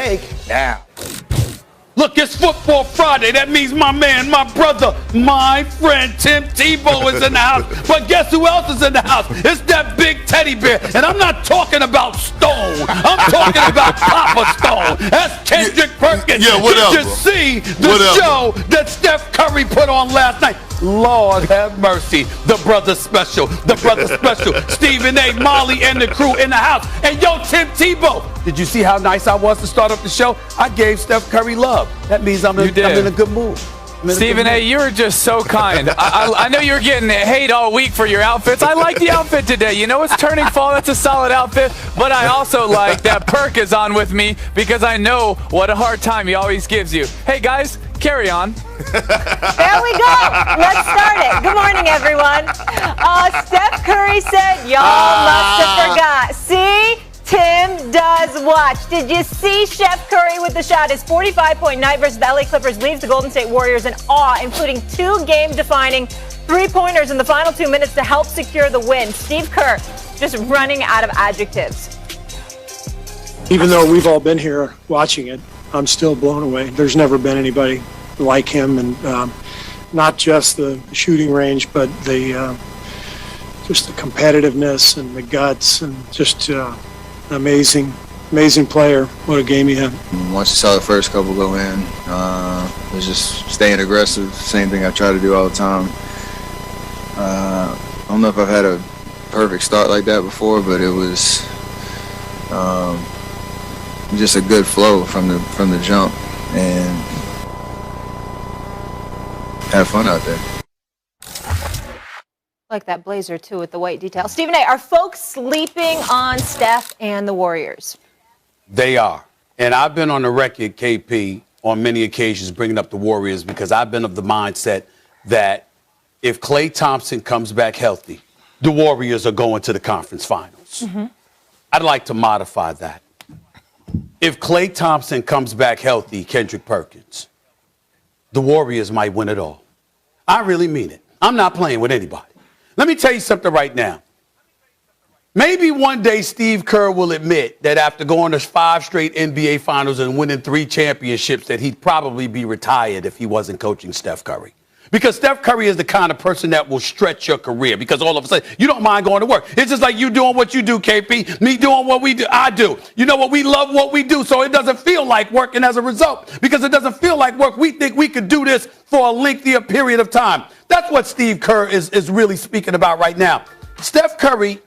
take now. Look, it's Football Friday. That means my man, my brother, my friend Tim Tebow is in the house. But guess who else is in the house? It's that big teddy bear. And I'm not talking about Stone. I'm talking about Papa Stone. That's Kendrick Perkins. Yeah, what else? Did you see the show that Steph Curry put on last night? Lord have mercy. The brother special. The brother special. Stephen A., Molly, and the crew in the house. And yo, Tim Tebow, did you see how nice I was to start up the show? I gave Steph Curry love. That means I'm in a good mood. Stephen A., you were just so kind. I know you were getting hate all week for your outfits. I like the outfit today. You know, it's turning fall. That's a solid outfit. But I also like that Perk is on with me because I know what a hard time he always gives you. Hey, guys, carry on. There we go. Let's start it. Good morning, everyone. Steph Curry said, y'all must have forgot. See? Tim does watch. Did you see Chef Curry with the shot? His 45-point night versus the LA Clippers leaves the Golden State Warriors in awe, including 2 game-defining three-pointers in the final 2 minutes to help secure the win. Steve Kerr just running out of adjectives. Even though we've all been here watching it, I'm still blown away. There's never been anybody like him, and not just the shooting range, but the just the competitiveness and the guts, and just amazing player. What a game he had. Once you saw the first couple go in, it was just staying aggressive. Same thing I try to do all the time. I don't know if I've had a perfect start like that before, but it was just a good flow from the jump, and have fun out there. Like that blazer, too, with the white detail. Stephen A., are folks sleeping on Steph and the Warriors? They are. And I've been on the record, KP, on many occasions bringing up the Warriors because I've been of the mindset that if Klay Thompson comes back healthy, the Warriors are going to the conference finals. Mm-hmm. I'd like to modify that. If Klay Thompson comes back healthy, Kendrick Perkins, the Warriors might win it all. I really mean it. I'm not playing with anybody. Let me tell you something right now. Maybe one day Steve Kerr will admit that after going to 5 straight NBA finals and winning 3 championships that he'd probably be retired if he wasn't coaching Steph Curry. Because Steph Curry is the kind of person that will stretch your career because all of a sudden you don't mind going to work. It's just like you doing what you do, KP, me doing what we do, I do. You know what? We love what we do, so it doesn't feel like work, and as a result, because it doesn't feel like work, we think we could do this for a lengthier period of time. That's what Steve Kerr is really speaking about right now. Steph Curry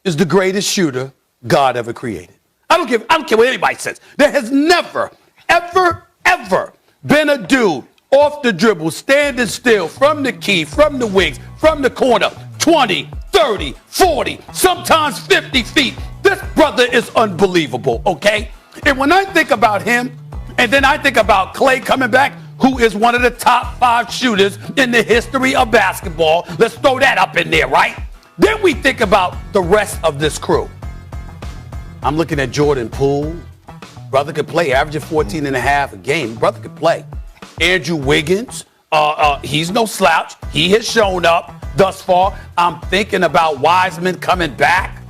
is the greatest shooter God ever created. I don't care what anybody says. There has never, ever been a dude off the dribble, standing still, from the key, from the wings, from the corner, 20, 30, 40, sometimes 50 feet. This brother is unbelievable, okay? And when I think about him, and then I think about Klay coming back, who is one of the top 5 shooters in the history of basketball. Let's throw that up in there, right? Then we think about the rest of this crew. I'm looking at Jordan Poole. Brother could play, averaging 14 and a half a game. Brother could play. Andrew Wiggins, he's no slouch. He has shown up thus far. I'm thinking about Wiseman coming back.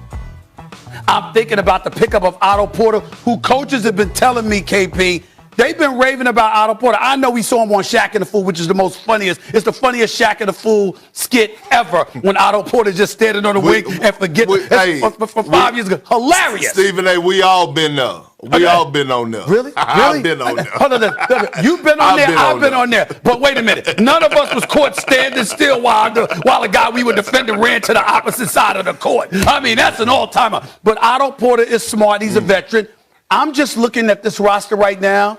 I'm thinking about the pickup of Otto Porter, who coaches have been telling me, KP, they've been raving about Otto Porter. I know we saw him on Shaq and the Fool, which is the most funniest. It's the funniest Shaq and the Fool skit ever when Otto Porter just standing on the wing and forget for 5 years ago. Hilarious. Stephen A., we all been there. We all been on there. Really? I've been on there. Hold on. You've been on there. I've been on there. But wait a minute. None of us was caught standing still while a guy we were defending ran to the opposite side of the court. I mean, that's an all-timer. But Otto Porter is smart. He's a veteran. I'm just looking at this roster right now.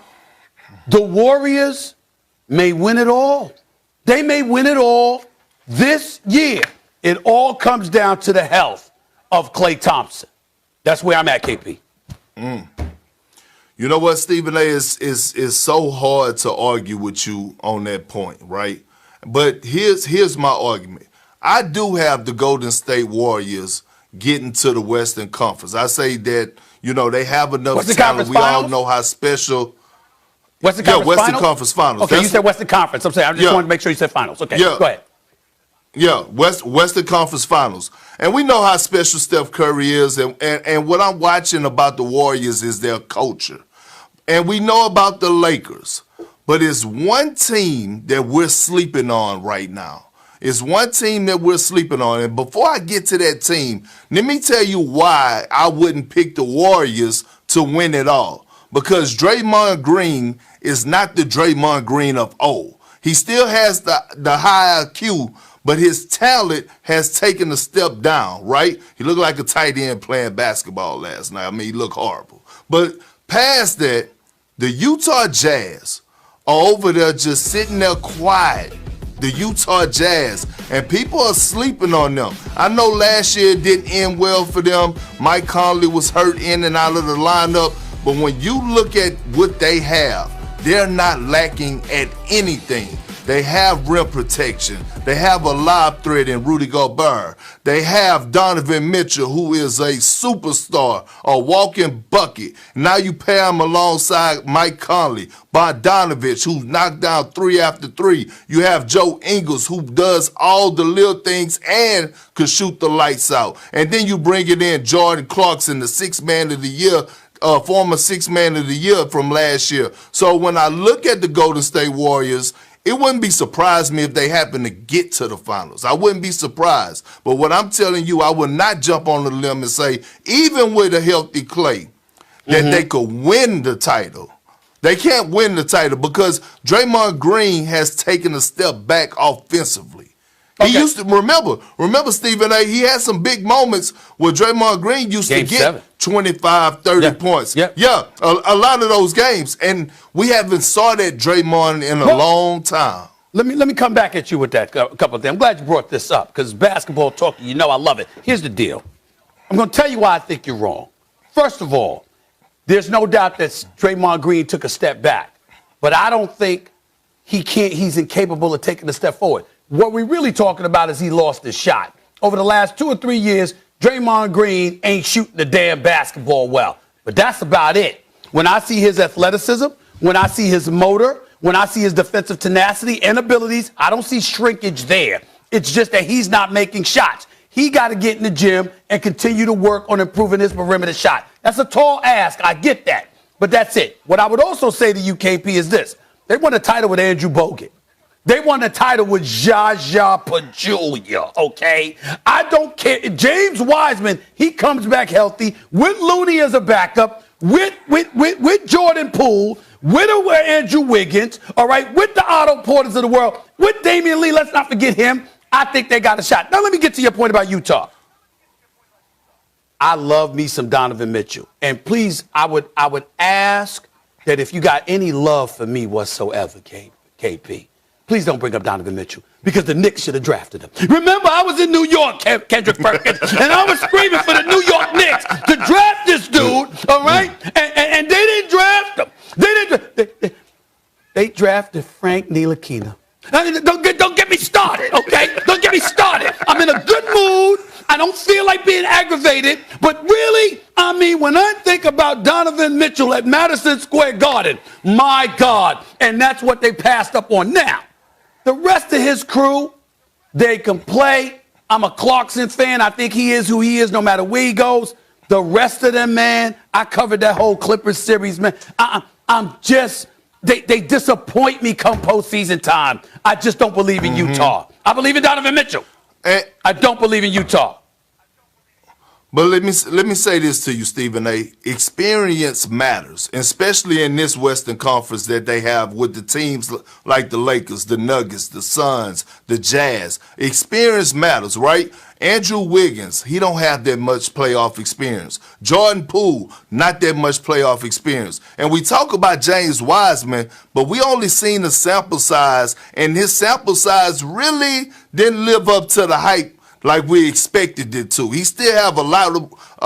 The Warriors may win it all. They may win it all this year. It all comes down to the health of Klay Thompson. That's where I'm at, KP. You know what, Stephen A., is so hard to argue with you on that point, right? But here's my argument. I do have the Golden State Warriors getting to the Western Conference. I say that, you know, they have enough talent. We all know how special. Western Conference Finals? Okay, That's, you said Western Conference. I'm saying, I just wanted to make sure you said Finals. Okay, go ahead. Yeah, Western Conference Finals. And we know how special Steph Curry is. And what I'm watching about the Warriors is their culture. and we know about the Lakers, but it's one team that we're sleeping on right now. It's one team that we're sleeping on. And before I get to that team, let me tell you why I wouldn't pick the Warriors to win it all. Because Draymond Green is not the Draymond Green of old. He still has the high IQ, but his talent has taken a step down, right? He looked like a tight end playing basketball last night. I mean, he looked horrible. But past that, the Utah Jazz are over there just sitting there quiet. The Utah Jazz, and people are sleeping on them. I know last year it didn't end well for them. Mike Conley was hurt in and out of the lineup, but when you look at what they have, they're not lacking at anything. They have rim protection. They have a lob threat in Rudy Gobert. They have Donovan Mitchell, who is a superstar, a walking bucket. Now you pair him alongside Mike Conley, Bogdanovich, who knocked down 3 after 3. You have Joe Ingles, who does all the little things and could shoot the lights out. And then you bring it in Jordan Clarkson, the sixth man of the year, former sixth man of the year from last year. So when I look at the Golden State Warriors, it wouldn't be surprised me if they happen to get to the finals. I wouldn't be surprised. But what I'm telling you, I would not jump on the limb and say, even with a healthy Clay, that they could win the title. They can't win the title because Draymond Green has taken a step back offensively. He used to, remember Stephen A., he had some big moments where Draymond Green used to get 25, 30 points. Yeah, a lot of those games. And we haven't saw that Draymond in a long time. Let me come back at you with that a couple of things. I'm glad you brought this up because basketball talk, you know I love it. Here's the deal. I'm going to tell you why I think you're wrong. First of all, there's no doubt that Draymond Green took a step back. But I don't think he's incapable of taking a step forward. What we're really talking about is he lost his shot. Over the last 2 or 3 years, Draymond Green ain't shooting the damn basketball well. But that's about it. When I see his athleticism, when I see his motor, when I see his defensive tenacity and abilities, I don't see shrinkage there. It's just that he's not making shots. He got to get in the gym and continue to work on improving his perimeter shot. That's a tall ask. I get that. But that's it. What I would also say to UKP is this. They won a title with Andrew Bogut. They won the title with Zsa Pachulia, okay? I don't care. James Wiseman, he comes back healthy with Looney as a backup, with Jordan Poole, with Andrew Wiggins, all right, with the Otto Porters of the world, with Damian Lee. Let's not forget him. I think they got a shot. Now let me get to your point about Utah. I love me some Donovan Mitchell. And please, I would ask that if you got any love for me whatsoever, KP, please don't bring up Donovan Mitchell because the Knicks should have drafted him. Remember, I was in New York, Kendrick Perkins, and I was screaming for the New York Knicks to draft this dude, all right? And they didn't draft him. They drafted Frank Ntilikina. Don't get me started, okay? Don't get me started. I'm in a good mood. I don't feel like being aggravated. But really, I mean, when I think about Donovan Mitchell at Madison Square Garden, my God. And that's what they passed up on. Now, the rest of his crew, they can play. I'm a Clarkson fan. I think he is who he is no matter where he goes. The rest of them, man, I covered that whole Clippers series, man. I'm just... They disappoint me come postseason time. I just don't believe in Utah. I believe in Donovan Mitchell. I don't believe in Utah. But let me say this to you, Stephen A. Experience matters, especially in this Western Conference that they have with the teams like the Lakers, the Nuggets, the Suns, the Jazz. Experience matters, right? Andrew Wiggins, he don't have that much playoff experience. Jordan Poole, not that much playoff experience. And we talk about James Wiseman, but we only seen the sample size, and his sample size really didn't live up to the hype like we expected it to. He still have a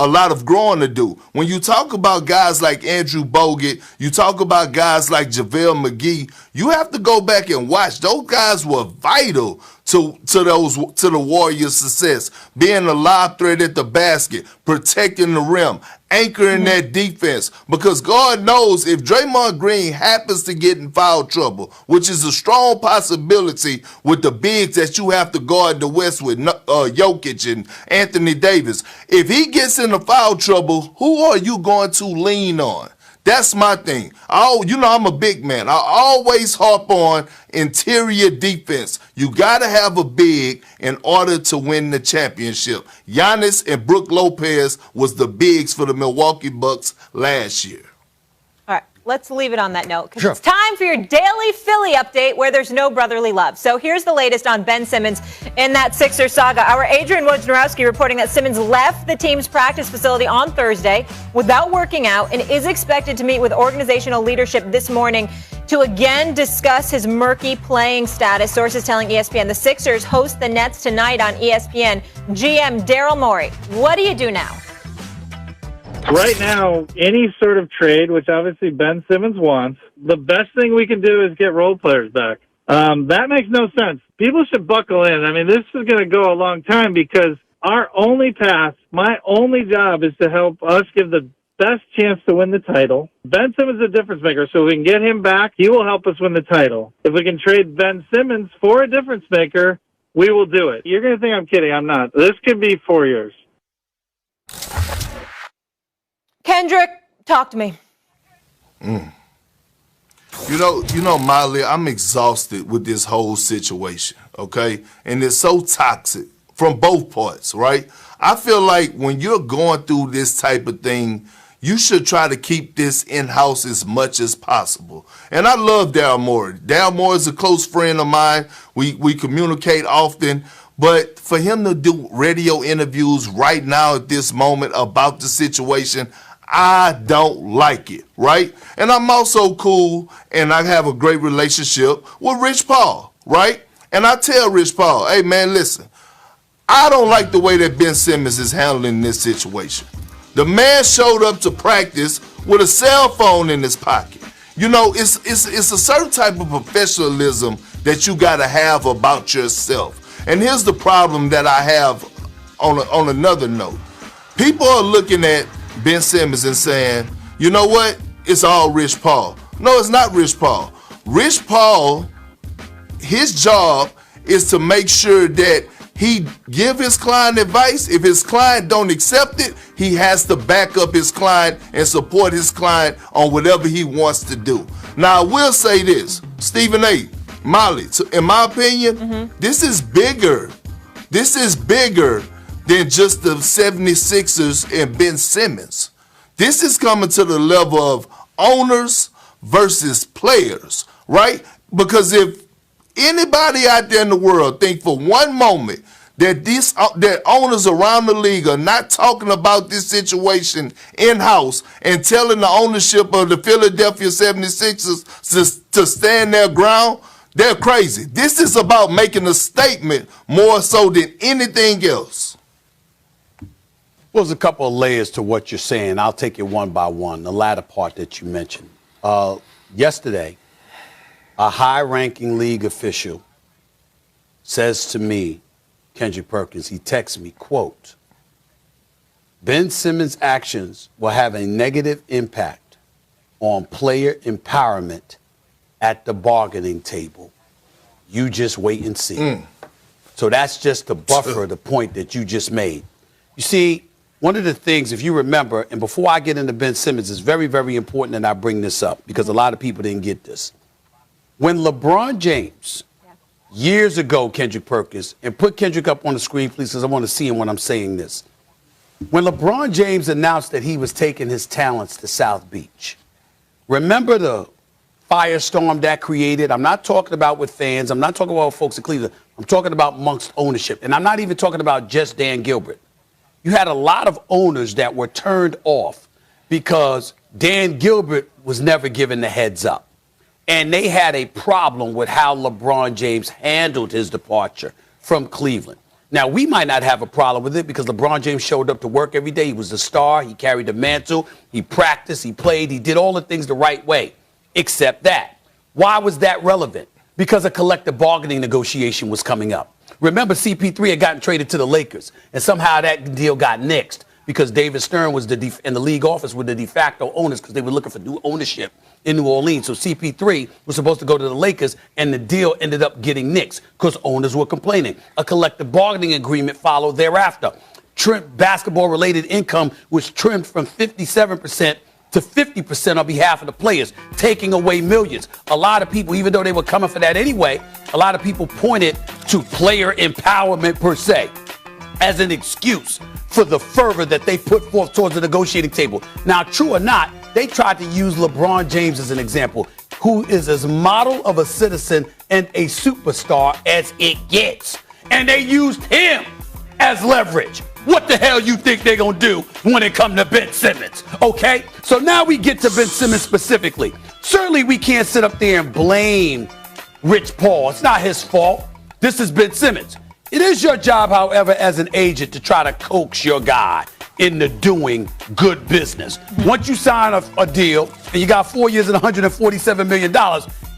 lot of growing to do. When you talk about guys like Andrew Bogut, you talk about guys like JaVale McGee, you have to go back and watch. Those guys were vital to the Warriors' success. Being a lob threat at the basket, protecting the rim, anchoring that defense. Because God knows if Draymond Green happens to get in foul trouble, which is a strong possibility with the bigs that you have to guard the West with, Jokic and Anthony Davis. If he gets into foul trouble, who are you going to lean on? That's my thing. I'm a big man. I always harp on interior defense. You got to have a big in order to win the championship. Giannis and Brook Lopez was the bigs for the Milwaukee Bucks last year. All right, let's leave it on that note because Sure. it's time for your daily Philly update where there's no brotherly love. So here's the latest on Ben Simmons in that Sixers saga. Our Adrian Wojnarowski reporting that Simmons left the team's practice facility on Thursday without working out and is expected to meet with organizational leadership this morning to again discuss his murky playing status. Sources telling ESPN the Sixers host the Nets tonight on ESPN. GM Daryl Morey, what do you do now? Right now, any sort of trade, which obviously Ben Simmons wants, the best thing we can do is get role players back. That makes no sense. People should buckle in. I mean, this is going to go a long time because our only path, my only job is to help us give the best chance to win the title. Ben Simmons is a difference maker, so if we can get him back, he will help us win the title. If we can trade Ben Simmons for a difference maker, we will do it. You're going to think I'm kidding. I'm not. This could be 4 years. Kendrick, talk to me. You know, Miley, I'm exhausted with this whole situation, okay? And it's so toxic from both parts, right? I feel like when you're going through this type of thing, you should try to keep this in-house as much as possible. And I love Daryl Morey. Daryl Morey is a close friend of mine. We communicate often. But for him to do radio interviews right now at this moment about the situation, I don't like it, right? And I'm also cool, and I have a great relationship with Rich Paul, right? And I tell Rich Paul, hey, man, listen, I don't like the way that Ben Simmons is handling this situation. The man showed up to practice with a cell phone in his pocket. You know, it's a certain type of professionalism that you got to have about yourself. And here's the problem that I have on another note. People are looking at Ben Simmons and saying, you know what? It's all Rich Paul. No, it's not Rich Paul. Rich Paul, his job is to make sure that he give his client advice. If his client don't accept it, he has to back up his client and support his client on whatever he wants to do. Now, I will say this, Stephen A., Molly, in my opinion, this is bigger. This is bigger than just the 76ers and Ben Simmons. This is coming to the level of owners versus players, right? Because if anybody out there in the world think for one moment that that owners around the league are not talking about this situation in-house and telling the ownership of the Philadelphia 76ers to stand their ground, they're crazy. This is about making a statement more so than anything else. Well, there's a couple of layers to what you're saying. I'll take it one by one, the latter part that you mentioned. Yesterday, a high-ranking league official says to me, Kendrick Perkins, he texts me, quote, Ben Simmons' actions will have a negative impact on player empowerment at the bargaining table. You just wait and see. So that's just to buffer the point that you just made. You see, one of the things, if you remember, and before I get into Ben Simmons, it's very, very important that I bring this up because a lot of people didn't get this. When LeBron James, years ago, Kendrick Perkins, and put Kendrick up on the screen, please, because I want to see him when I'm saying this. When LeBron James announced that he was taking his talents to South Beach, remember the firestorm that created? I'm not talking about with fans. I'm not talking about folks in Cleveland. I'm talking about amongst ownership. And I'm not even talking about just Dan Gilbert. You had a lot of owners that were turned off because Dan Gilbert was never given the heads up. And they had a problem with how LeBron James handled his departure from Cleveland. Now, we might not have a problem with it because LeBron James showed up to work every day. He was the star. He carried the mantle. He practiced. He played. He did all the things the right way, except that. Why was that relevant? Because a collective bargaining negotiation was coming up. Remember, CP3 had gotten traded to the Lakers, and somehow that deal got nixed because David Stern was and the league office were the de facto owners because they were looking for new ownership in New Orleans. So CP3 was supposed to go to the Lakers, and the deal ended up getting nixed because owners were complaining. A collective bargaining agreement followed thereafter. Basketball-related income was trimmed from 57% to 50% on behalf of the players, taking away millions. A lot of people, even though they were coming for that anyway, a lot of people pointed to player empowerment per se as an excuse for the fervor that they put forth towards the negotiating table. Now, true or not, they tried to use LeBron James as an example, who is as model of a citizen and a superstar as it gets. And they used him as leverage. What the hell you think they're going to do when it comes to Ben Simmons? Okay? So now we get to Ben Simmons specifically. Certainly we can't sit up there and blame Rich Paul. It's not his fault. This is Ben Simmons. It is your job, however, as an agent to try to coax your guy into doing good business. Once you sign a deal and you got 4 years and $147 million,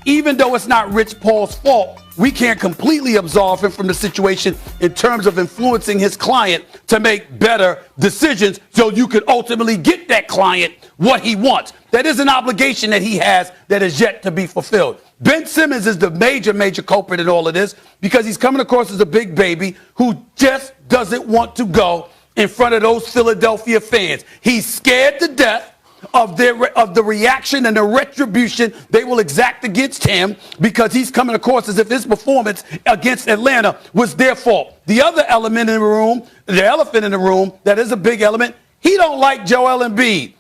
even though it's not Rich Paul's fault, we can't completely absolve him from the situation in terms of influencing his client to make better decisions so you can ultimately get that client what he wants. That is an obligation that he has that is yet to be fulfilled. Ben Simmons is the major culprit in all of this because he's coming across as a big baby who just doesn't want to go in front of those Philadelphia fans. He's scared to death of the reaction and the retribution they will exact against him because he's coming across as if his performance against Atlanta was their fault. The other element in the room, the elephant in the room, that is a big element, he don't like Joel Embiid.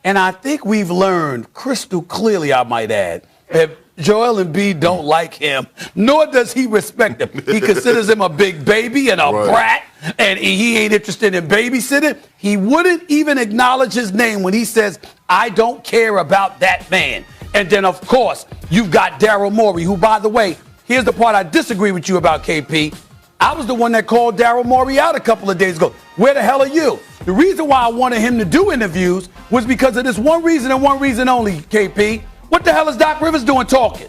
And I think we've learned crystal clearly, I might add, that Joel Embiid don't like him, nor does he respect him. He considers him a big baby and a brat, and he ain't interested in babysitting. He wouldn't even acknowledge his name when he says, I don't care about that man. And then, of course, you've got Daryl Morey, who, by the way, here's the part I disagree with you about, KP. I was the one that called Daryl Morey out a couple of days ago. Where the hell are you? The reason why I wanted him to do interviews was because of this one reason and one reason only, KP. What the hell is Doc Rivers doing talking?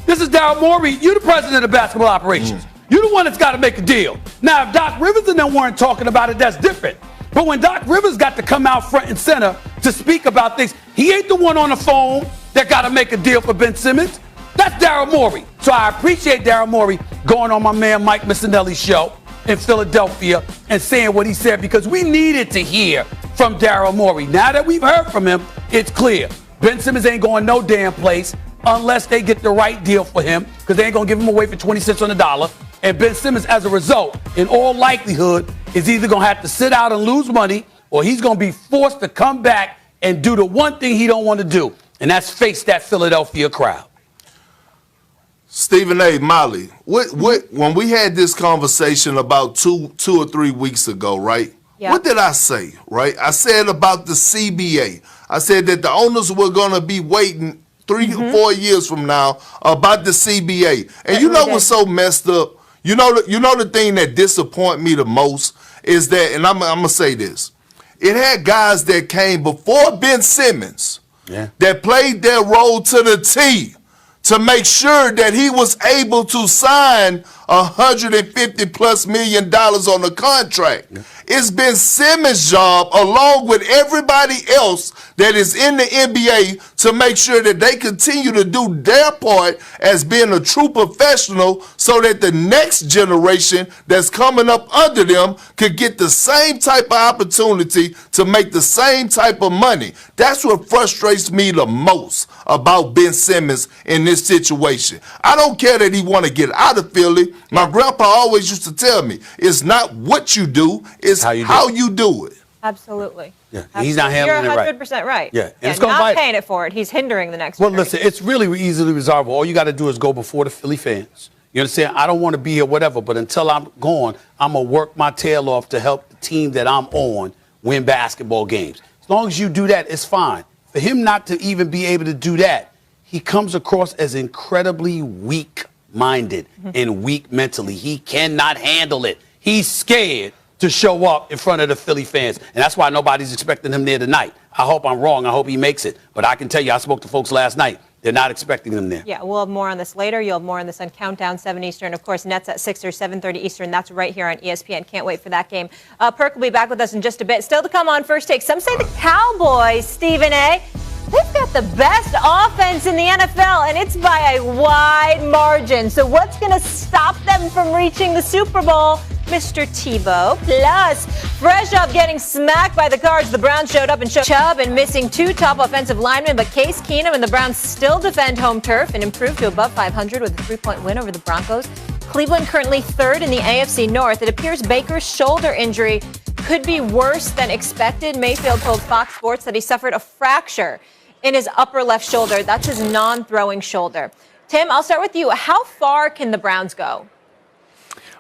This is Daryl Morey. You're the president of basketball operations. You're the one that's got to make a deal. Now, if Doc Rivers and them weren't talking about it, that's different. But when Doc Rivers got to come out front and center to speak about things, he ain't the one on the phone that got to make a deal for Ben Simmons. That's Daryl Morey. So I appreciate Daryl Morey going on my man Mike Missinelli's show in Philadelphia and saying what he said because we needed to hear from Daryl Morey. Now that we've heard from him, it's clear. Ben Simmons ain't going no damn place unless they get the right deal for him because they ain't going to give him away for 20 cents on the dollar. And Ben Simmons, as a result, in all likelihood, is either going to have to sit out and lose money or he's going to be forced to come back and do the one thing he don't want to do, and that's face that Philadelphia crowd. Stephen A. Molly, when we had this conversation about two or 3 weeks ago, right? Yeah. What did I say, right? I said about the CBA. I said that the owners were going to be waiting 3 or 4 years from now about the CBA. And you know what's so messed up? You know the thing that disappointed me the most is that, and I'm going to say this, it had guys that came before Ben Simmons that played their role to the T to make sure that he was able to sign $150+ million on the contract. Yeah. It's Ben Simmons' job, along with everybody else that is in the NBA, to make sure that they continue to do their part as being a true professional so that the next generation that's coming up under them could get the same type of opportunity to make the same type of money. That's what frustrates me the most about Ben Simmons in this situation. I don't care that he want to get out of Philly. My grandpa always used to tell me, it's not what you do, it's how you do it. Absolutely. Yeah, he's not handling it right. You're 100% right. Yeah, and it's not paying it for it. He's hindering the next Well, listen, it's really easily resolvable. All you got to do is go before the Philly fans. You understand? I don't want to be here, whatever, but until I'm gone, I'm going to work my tail off to help the team that I'm on win basketball games. As long as you do that, it's fine. For him not to even be able to do that, he comes across as incredibly weak-minded and weak mentally. He cannot handle it. He's scared to show up in front of the Philly fans. And that's why nobody's expecting him there tonight. I hope I'm wrong. I hope he makes it. But I can tell you, I spoke to folks last night. They're not expecting him there. Yeah, we'll have more on this later. You'll have more on this on Countdown 7 Eastern. Of course, Nets at 6 or 7:30 Eastern. That's right here on ESPN. Can't wait for that game. Perk will be back with us in just a bit. Still to come on First Take. Some say the Cowboys, Stephen A., they've got the best offense in the NFL, and it's by a wide margin. So what's going to stop them from reaching the Super Bowl? Mr. Tebow. Plus, fresh off getting smacked by the Cards, the Browns showed up and showed Chubb and missing 2 top offensive linemen, but Case Keenum and the Browns still defend home turf and improve to above 500 with a 3-point win over the Broncos. Cleveland currently 3rd in the AFC North. It appears Baker's shoulder injury could be worse than expected. Mayfield told Fox Sports that he suffered a fracture in his upper left shoulder. That's his non-throwing shoulder. Tim, I'll start with you. How far can the Browns go?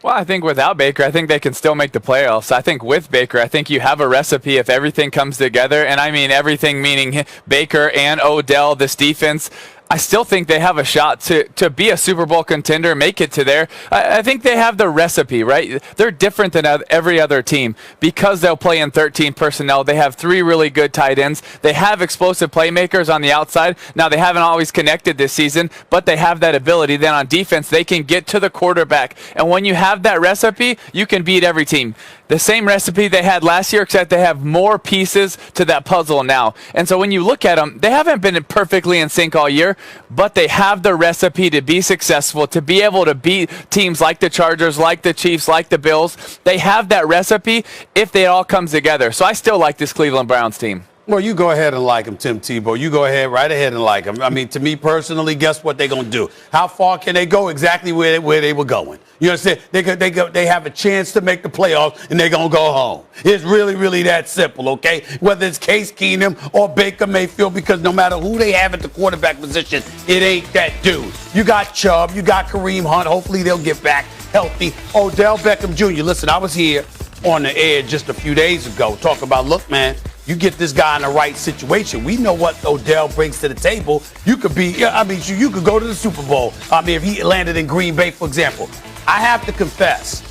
Well, I think without Baker, I think they can still make the playoffs. I think with Baker, I think you have a recipe if everything comes together. And I mean everything, meaning Baker and Odell, this defense. I still think they have a shot to be a Super Bowl contender, make it to there. I think they have the recipe, right? They're different than every other team because they'll play in 13 personnel. They have 3 really good tight ends. They have explosive playmakers on the outside. Now, they haven't always connected this season, but they have that ability. Then on defense, they can get to the quarterback. And when you have that recipe, you can beat every team. The same recipe they had last year, except they have more pieces to that puzzle now. And so when you look at them, they haven't been perfectly in sync all year, but they have the recipe to be successful, to be able to beat teams like the Chargers, like the Chiefs, like the Bills. They have that recipe if they all comes together. So I still like this Cleveland Browns team. Well, you go ahead and like him, Tim Tebow. You go ahead, right ahead and like him. I mean, to me personally, guess what they're going to do? How far can they go? Exactly where they were going. You understand? They have a chance to make the playoffs, and they're going to go home. It's really, really that simple, okay? Whether it's Case Keenum or Baker Mayfield, because no matter who they have at the quarterback position, it ain't that dude. You got Chubb. You got Kareem Hunt. Hopefully they'll get back healthy. Odell Beckham Jr. Listen, I was here on the air just a few days ago talking about, look, man, you get this guy in the right situation. We know what Odell brings to the table. You could be, you could go to the Super Bowl. I mean, if he landed in Green Bay, for example. I have to confess,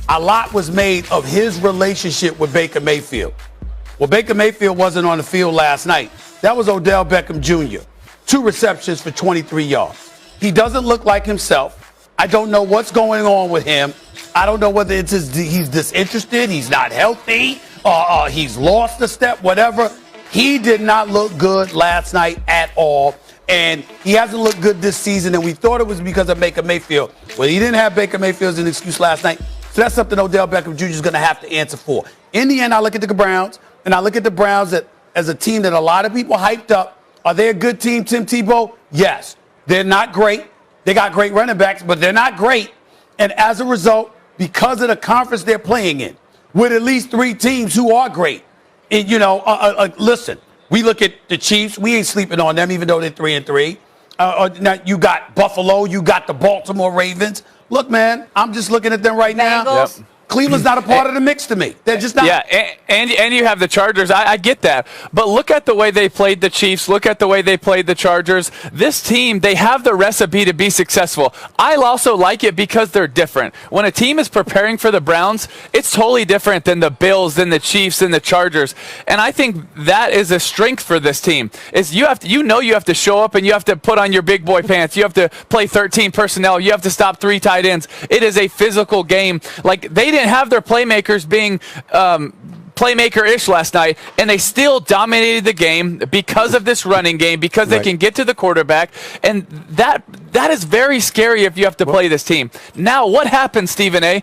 a lot was made of his relationship with Baker Mayfield. Well, Baker Mayfield wasn't on the field last night. That was Odell Beckham Jr. 2 receptions for 23 yards. He doesn't look like himself. I don't know what's going on with him. I don't know whether it's he's disinterested, he's not healthy, he's lost a step, whatever. He did not look good last night at all, and he hasn't looked good this season, and we thought it was because of Baker Mayfield. Well, he didn't have Baker Mayfield as an excuse last night, so that's something Odell Beckham Jr. is going to have to answer for. In the end, I look at the Browns, and I look at the Browns as a team that a lot of people hyped up. Are they a good team, Tim Tebow? Yes. They're not great. They got great running backs, but they're not great. And as a result, because of the conference they're playing in, with at least 3 teams who are great. And, listen, we look at the Chiefs. We ain't sleeping on them, even though they're 3-3. Now you got Buffalo. You got the Baltimore Ravens. Look, man, I'm just looking at them right now. Yep. Cleveland's not a part of the mix to me. They're just not. Yeah, and you have the Chargers. I get that. But look at the way they played the Chiefs. Look at the way they played the Chargers. This team, they have the recipe to be successful. I also like it because they're different. When a team is preparing for the Browns, it's totally different than the Bills, than the Chiefs, than the Chargers. And I think that is a strength for this team. Is you have to show up and you have to put on your big boy pants. You have to play 13 personnel. You have to stop 3 tight ends. It is a physical game. Like, they didn't have their playmakers being playmaker-ish last night, and they still dominated the game because of this running game, because they can get to the quarterback, and that is very scary if you have to play this team. Now, what happens, Stephen A.,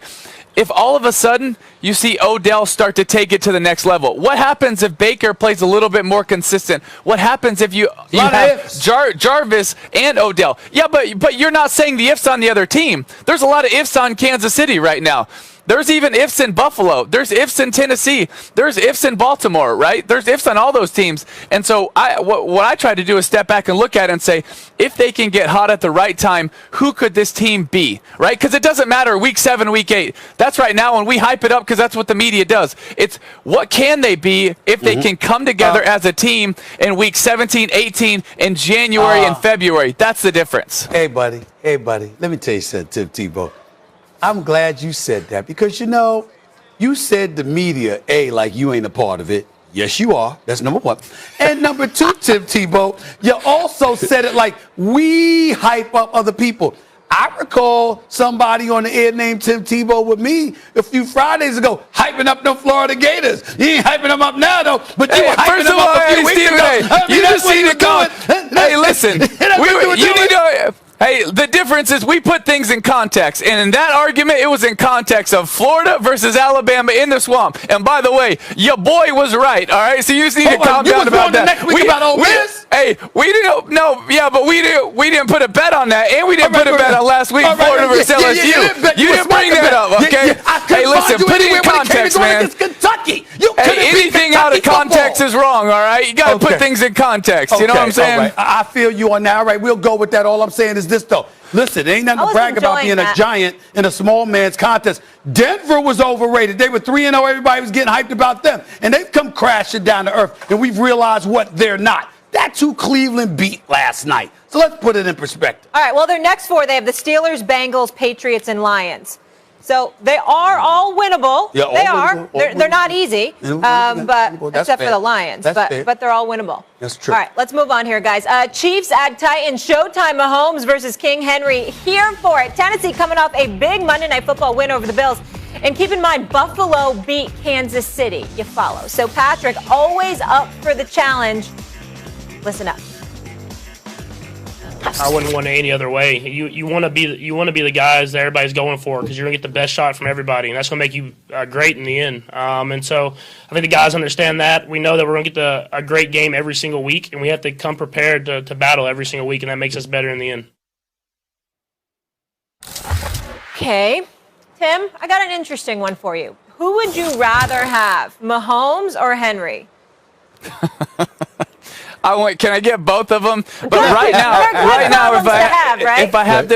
if all of a sudden you see Odell start to take it to the next level? What happens if Baker plays a little bit more consistent? What happens if you have Jarvis and Odell? Yeah, but you're not saying the ifs on the other team. There's a lot of ifs on Kansas City right now. There's even ifs in Buffalo. There's ifs in Tennessee. There's ifs in Baltimore, right? There's ifs on all those teams. And so what I try to do is step back and look at it and say, if they can get hot at the right time, who could this team be, right? Because it doesn't matter week 7, week 8. That's right now, and we hype it up because that's what the media does. It's what can they be if they can come together as a team in week 17, 18, in January and February. That's the difference. Hey, buddy. Let me tell you something, Tim Tebow. I'm glad you said that because, you said the media, like you ain't a part of it. Yes, you are. That's number 1. And number 2, Tim Tebow, you also said it like we hype up other people. I recall somebody on the air named Tim Tebow with me a few Fridays ago hyping up them Florida Gators. You ain't hyping them up now, though, but you were hyping them up a few weeks ago. You just seen it going. Hey, listen. Hey, the difference is we put things in context. And in that argument, it was in context of Florida versus Alabama in the swamp. And by the way, your boy was right, all right? So you just need to calm down about that. Next week about Ole Miss? Hey, we didn't put a bet on that. And we didn't put a bet on last week, Florida versus LSU. You didn't bring that up, okay? Hey, listen, put it in context, man. Kentucky. Hey, anything out of context is wrong, all right? You got to put things in context. You know what I'm saying? All right. I feel you on that. All right, we'll go with that. All I'm saying is this, though. Listen, ain't nothing to brag about being a giant in a small man's contest. Denver was overrated. They were 3-0. Everybody was getting hyped about them. And they've come crashing down to earth. And we've realized what they're not. That's who Cleveland beat last night. So let's put it in perspective. All right, well, their next four, they have the Steelers, Bengals, Patriots, and Lions. So they are all winnable. Yeah, they are. They're not easy, but except for the Lions. But they're all winnable. That's true. All right, let's move on here, guys. Chiefs at Titans. Showtime. Mahomes versus King Henry. Here for it. Tennessee coming off a big Monday Night Football win over the Bills. And keep in mind, Buffalo beat Kansas City. You follow. So Patrick, always up for the challenge. Listen up. I wouldn't want it any other way. You want to be the guys that everybody's going for because you're gonna get the best shot from everybody, and that's gonna make you great in the end. And so I think the guys understand that. We know that we're gonna get a great game every single week, and we have to come prepared to battle every single week, and that makes us better in the end. Okay, Tim, I got an interesting one for you. Who would you rather have, Mahomes or Henry? Can I get both of them? But right now, if I have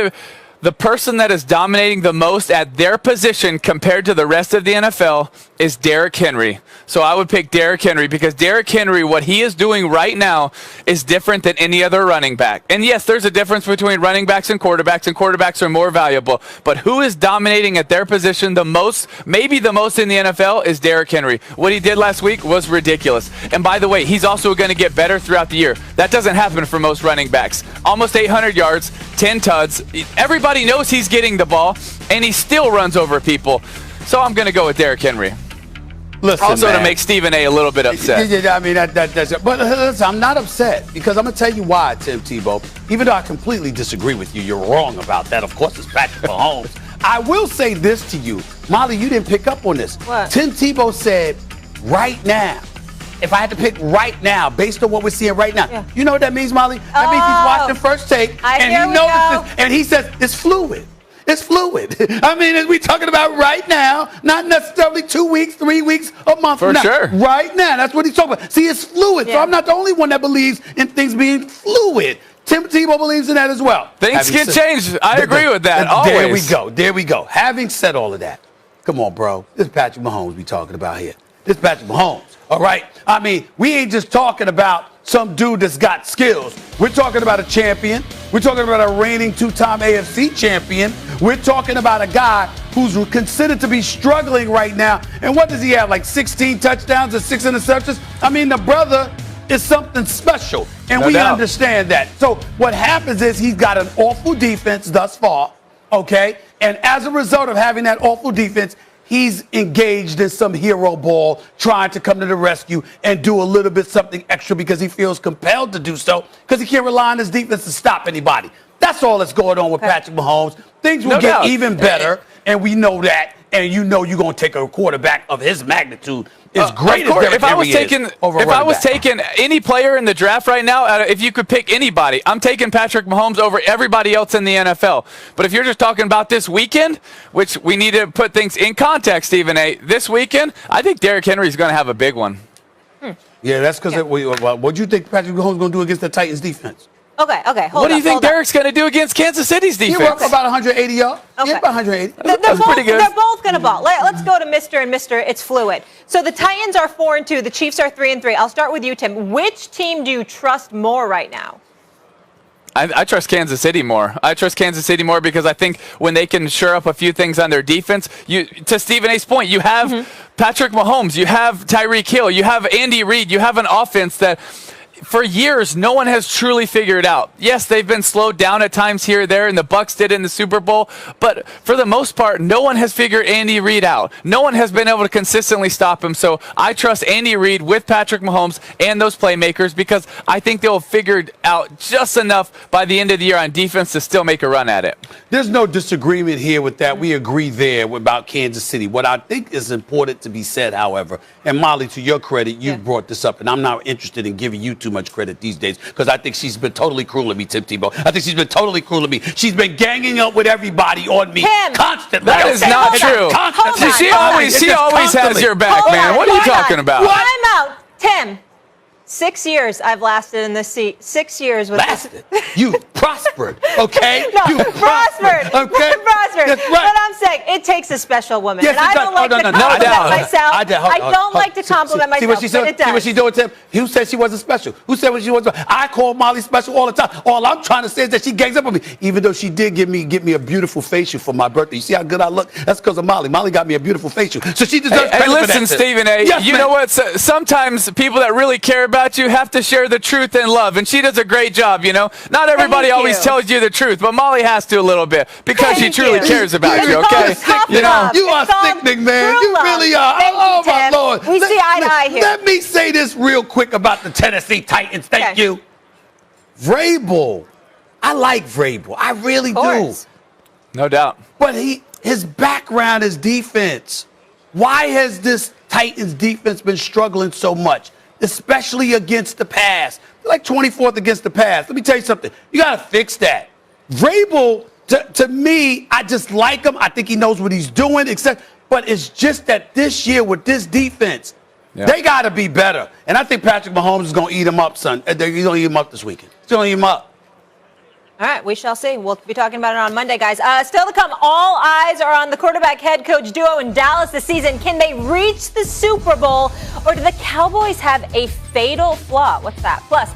the person that is dominating the most at their position compared to the rest of the NFL is Derrick Henry. So I would pick Derrick Henry because Derrick Henry, what he is doing right now is different than any other running back. And yes, there's a difference between running backs and quarterbacks are more valuable. But who is dominating at their position the most, maybe the most in the NFL, is Derrick Henry. What he did last week was ridiculous. And by the way, he's also going to get better throughout the year. That doesn't happen for most running backs. Almost 800 yards, 10 tuds. Everybody knows he's getting the ball, and he still runs over people. So I'm going to go with Derrick Henry. Listen, also man, to make Stephen A. little bit upset. Yeah, I mean, that's it. But listen, I'm not upset because I'm going to tell you why, Tim Tebow. Even though I completely disagree with you, you're wrong about that. Of course, it's Patrick Mahomes. I will say this to you. Molly, you didn't pick up on this. What? Tim Tebow said, right now. If I had to pick right now, based on what we're seeing right now, you know what that means, Molly? That means he's watching First Take, and he notices, and he says, it's fluid. It's fluid. I mean, we're talking about right now, not necessarily 2 weeks, 3 weeks, a month from now. For sure. Right now. That's what he's talking about. See, it's fluid. So I'm not the only one that believes in things being fluid. Tim Tebow believes in that as well. Things can change. I agree with that. Always. There we go. Having said all of that, come on, bro. This is Patrick Mahomes we talking about here. This is Patrick Mahomes. All right? I mean, we ain't just talking about some dude that's got skills. We're talking about a champion. We're talking about a reigning two-time AFC champion. We're talking about a guy who's considered to be struggling right now. And what does he have, like 16 touchdowns or 6 interceptions? I mean, the brother is something special, and we understand that. So what happens is he's got an awful defense thus far, okay? And as a result of having that awful defense, he's engaged in some hero ball, trying to come to the rescue and do a little bit something extra because he feels compelled to do so because he can't rely on his defense to stop anybody. That's all that's going on with Patrick Mahomes. Things will get even better, and we know that. And you know you're going to take a quarterback of his magnitude. As great as Derrick Henry is. If I was taking any player in the draft right now, if you could pick anybody, I'm taking Patrick Mahomes over everybody else in the NFL. But if you're just talking about this weekend, which we need to put things in context, Stephen A., this weekend, I think Derrick Henry is going to have a big one. Yeah, that's because what do you think Patrick Mahomes is going to do against the Titans defense? Okay, what do you think Derrick's going to do against Kansas City's defense? He worked about 180 yards. Okay. Yeah, about 180. That's pretty good. They're both going to ball. Let's go to Mr. and Mr. It's fluid. So the Titans are 4-2. The Chiefs are 3-3. I'll start with you, Tim. Which team do you trust more right now? I trust Kansas City more. I trust Kansas City more because I think when they can shore up a few things on their defense, to Stephen A's point, you have Patrick Mahomes, you have Tyreek Hill, you have Andy Reid, you have an offense that for years, no one has truly figured out. Yes, they've been slowed down at times here or there, and the Bucs did in the Super Bowl. But for the most part, no one has figured Andy Reid out. No one has been able to consistently stop him. So I trust Andy Reid with Patrick Mahomes and those playmakers because I think they'll have figured out just enough by the end of the year on defense to still make a run at it. There's no disagreement here with that. We agree there about Kansas City. What I think is important to be said, however, and Molly, to your credit, you brought this up, and I'm not interested in giving you too much credit these days because I think she's been totally cruel to me, Tim Tebow. I think she's been totally cruel to me. She's been ganging up with everybody on me constantly. That is not true. She always has your back, man. What are you talking about? Time out. Tim. 6 years I've lasted in this seat. 6 years with lasted. You prospered, okay? No, you prospered. okay? Prospered. That's right. But I'm saying it takes a special woman. Yes, and I don't like to compliment myself. I don't like to compliment myself, but it does. See what she's doing, Tim? Who said she wasn't special? Who said she wasn't special? I call Molly special all the time. All I'm trying to say is that she gangs up on me, even though she did give me a beautiful facial for my birthday. You see how good I look? That's because of Molly. Molly got me a beautiful facial. So she deserves credit for that. Listen, Stephen A., yes, you know what? Sometimes people that really care about you have to share the truth and love, and she does a great job, you know? Not everybody always tells you the truth, but Molly has to a little bit because she truly cares about you, okay? You know, you are sickening, man. You really are. Oh, my Lord. We see eye to eye here. Let me say this real quick about the Tennessee Titans. Thank you. Vrabel. I like Vrabel. I really do. No doubt. But his background is defense. Why has this Titans defense been struggling so much, especially against the pass? They're like 24th against the pass. Let me tell you something. You got to fix that. Vrabel, to me, I just like him. I think he knows what he's doing, but it's just that this year with this defense, they got to be better. And I think Patrick Mahomes is going to eat him up, son. He's going to eat him up this weekend. He's going to eat him up. All right, we shall see. We'll be talking about it on Monday, guys. Still to come, all eyes are on the quarterback head coach duo in Dallas this season. Can they reach the Super Bowl, or do the Cowboys have a fatal flaw? What's that? Plus,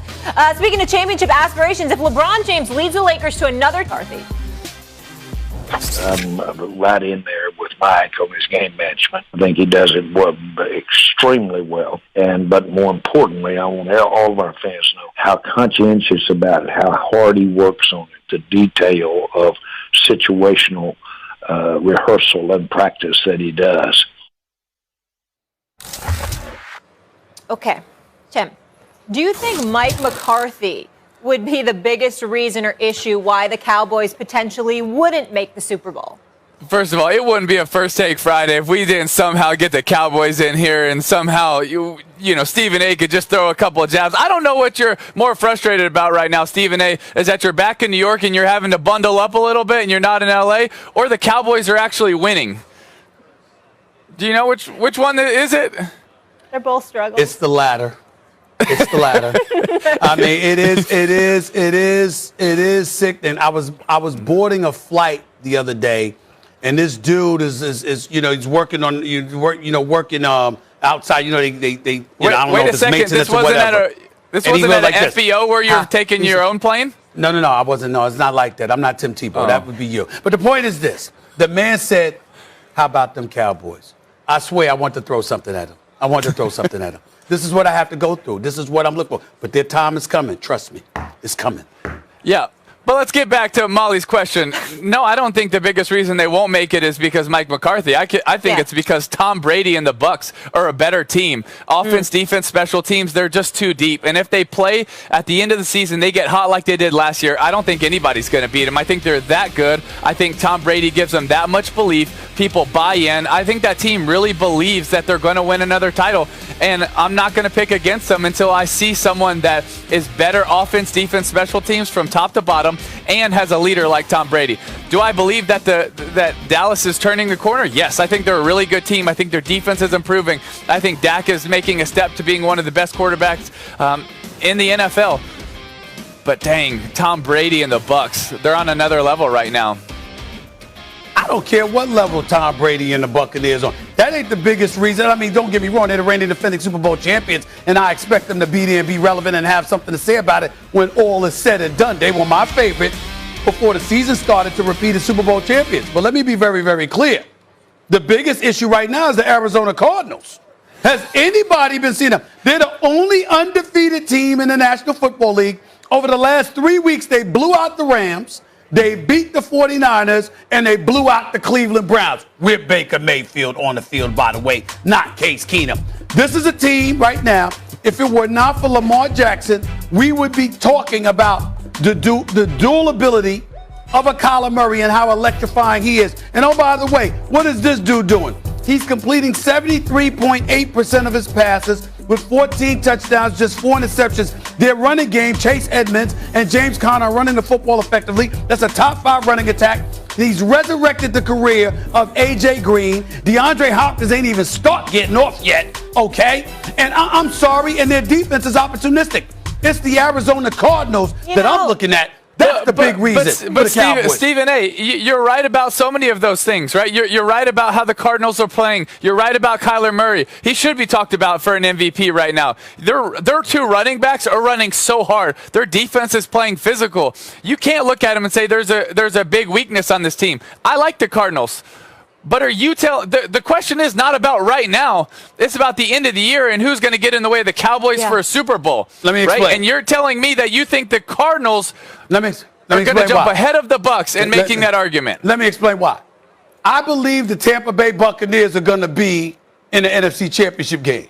speaking of championship aspirations, if LeBron James leads the Lakers to another McCarthy. I'm right in there with Mike on his game management. I think he does it extremely well. But more importantly, I want all of our fans to know how conscientious about it, how hard he works on it, the detail of situational rehearsal and practice that he does. Okay, Tim, do you think Mike McCarthy would be the biggest reason or issue why the Cowboys potentially wouldn't make the Super Bowl? First of all, it wouldn't be a First Take Friday if we didn't somehow get the Cowboys in here and somehow, you know, Stephen A. could just throw a couple of jabs. I don't know what you're more frustrated about right now, Stephen A., is that you're back in New York and you're having to bundle up a little bit and you're not in L.A., or the Cowboys are actually winning. Do you know which one is it? They're both struggling. It's the latter. It's the latter. I mean, it is sickening. I was boarding a flight the other day, and this dude is you know, he's working on working outside. You know, they I don't know if it's maintenance or whatever. This wasn't at an FBO where you're taking your own plane? No, I wasn't. No, it's not like that. I'm not Tim Tebow. That would be you. But the point is this: the man said, "How about them Cowboys?" I swear, I want to throw something at him. This is what I have to go through. This is what I'm looking for. But their time is coming. Trust me. It's coming. Yeah. But let's get back to Molly's question. No, I don't think the biggest reason they won't make it is because Mike McCarthy. I think it's because Tom Brady and the Bucs are a better team. Offense, defense, special teams, they're just too deep. And if they play at the end of the season, they get hot like they did last year, I don't think anybody's going to beat them. I think they're that good. I think Tom Brady gives them that much belief. People buy in. I think that team really believes that they're going to win another title. And I'm not going to pick against them until I see someone that is better offense, defense, special teams from top to bottom and has a leader like Tom Brady. Do I believe that that Dallas is turning the corner? Yes, I think they're a really good team. I think their defense is improving. I think Dak is making a step to being one of the best quarterbacks in the NFL. But dang, Tom Brady and the Bucs, they're on another level right now. I don't care what level Tom Brady and the Buccaneers on. That ain't the biggest reason. I mean, don't get me wrong. They're the reigning defending Super Bowl champions, and I expect them to be there and be relevant and have something to say about it when all is said and done. They were my favorite before the season started to repeat as Super Bowl champions. But let me be very, very clear. The biggest issue right now is the Arizona Cardinals. Has anybody been seeing them? They're the only undefeated team in the National Football League. Over the last 3 weeks, they blew out the Rams, they beat the 49ers, and they blew out the Cleveland Browns. With Baker Mayfield on the field, by the way, not Case Keenum. This is a team right now, if it were not for Lamar Jackson, we would be talking about the dual ability of a Kyler Murray and how electrifying he is. And oh, by the way, what is this dude doing? He's completing 73.8% of his passes with 14 touchdowns, just 4 interceptions. Their running game, Chase Edmonds and James Conner are running the football effectively. That's a top 5 running attack. He's resurrected the career of A.J. Green. DeAndre Hopkins ain't even start getting off yet, okay? And I'm sorry, and their defense is opportunistic. It's the Arizona Cardinals that I'm looking at. That's the big reason. But Stephen A., you're right about so many of those things, right? You're right about how the Cardinals are playing. You're right about Kyler Murray. He should be talked about for an MVP right now. Their 2 running backs are running so hard. Their defense is playing physical. You can't look at them and say there's a big weakness on this team. I like the Cardinals. But are you the question is not about right now. It's about the end of the year and who's going to get in the way of the Cowboys for a Super Bowl. Let me explain. Right? And you're telling me that you think the Cardinals are going to jump ahead of the Bucs in making that argument. Let me explain why. I believe the Tampa Bay Buccaneers are going to be in the NFC Championship game.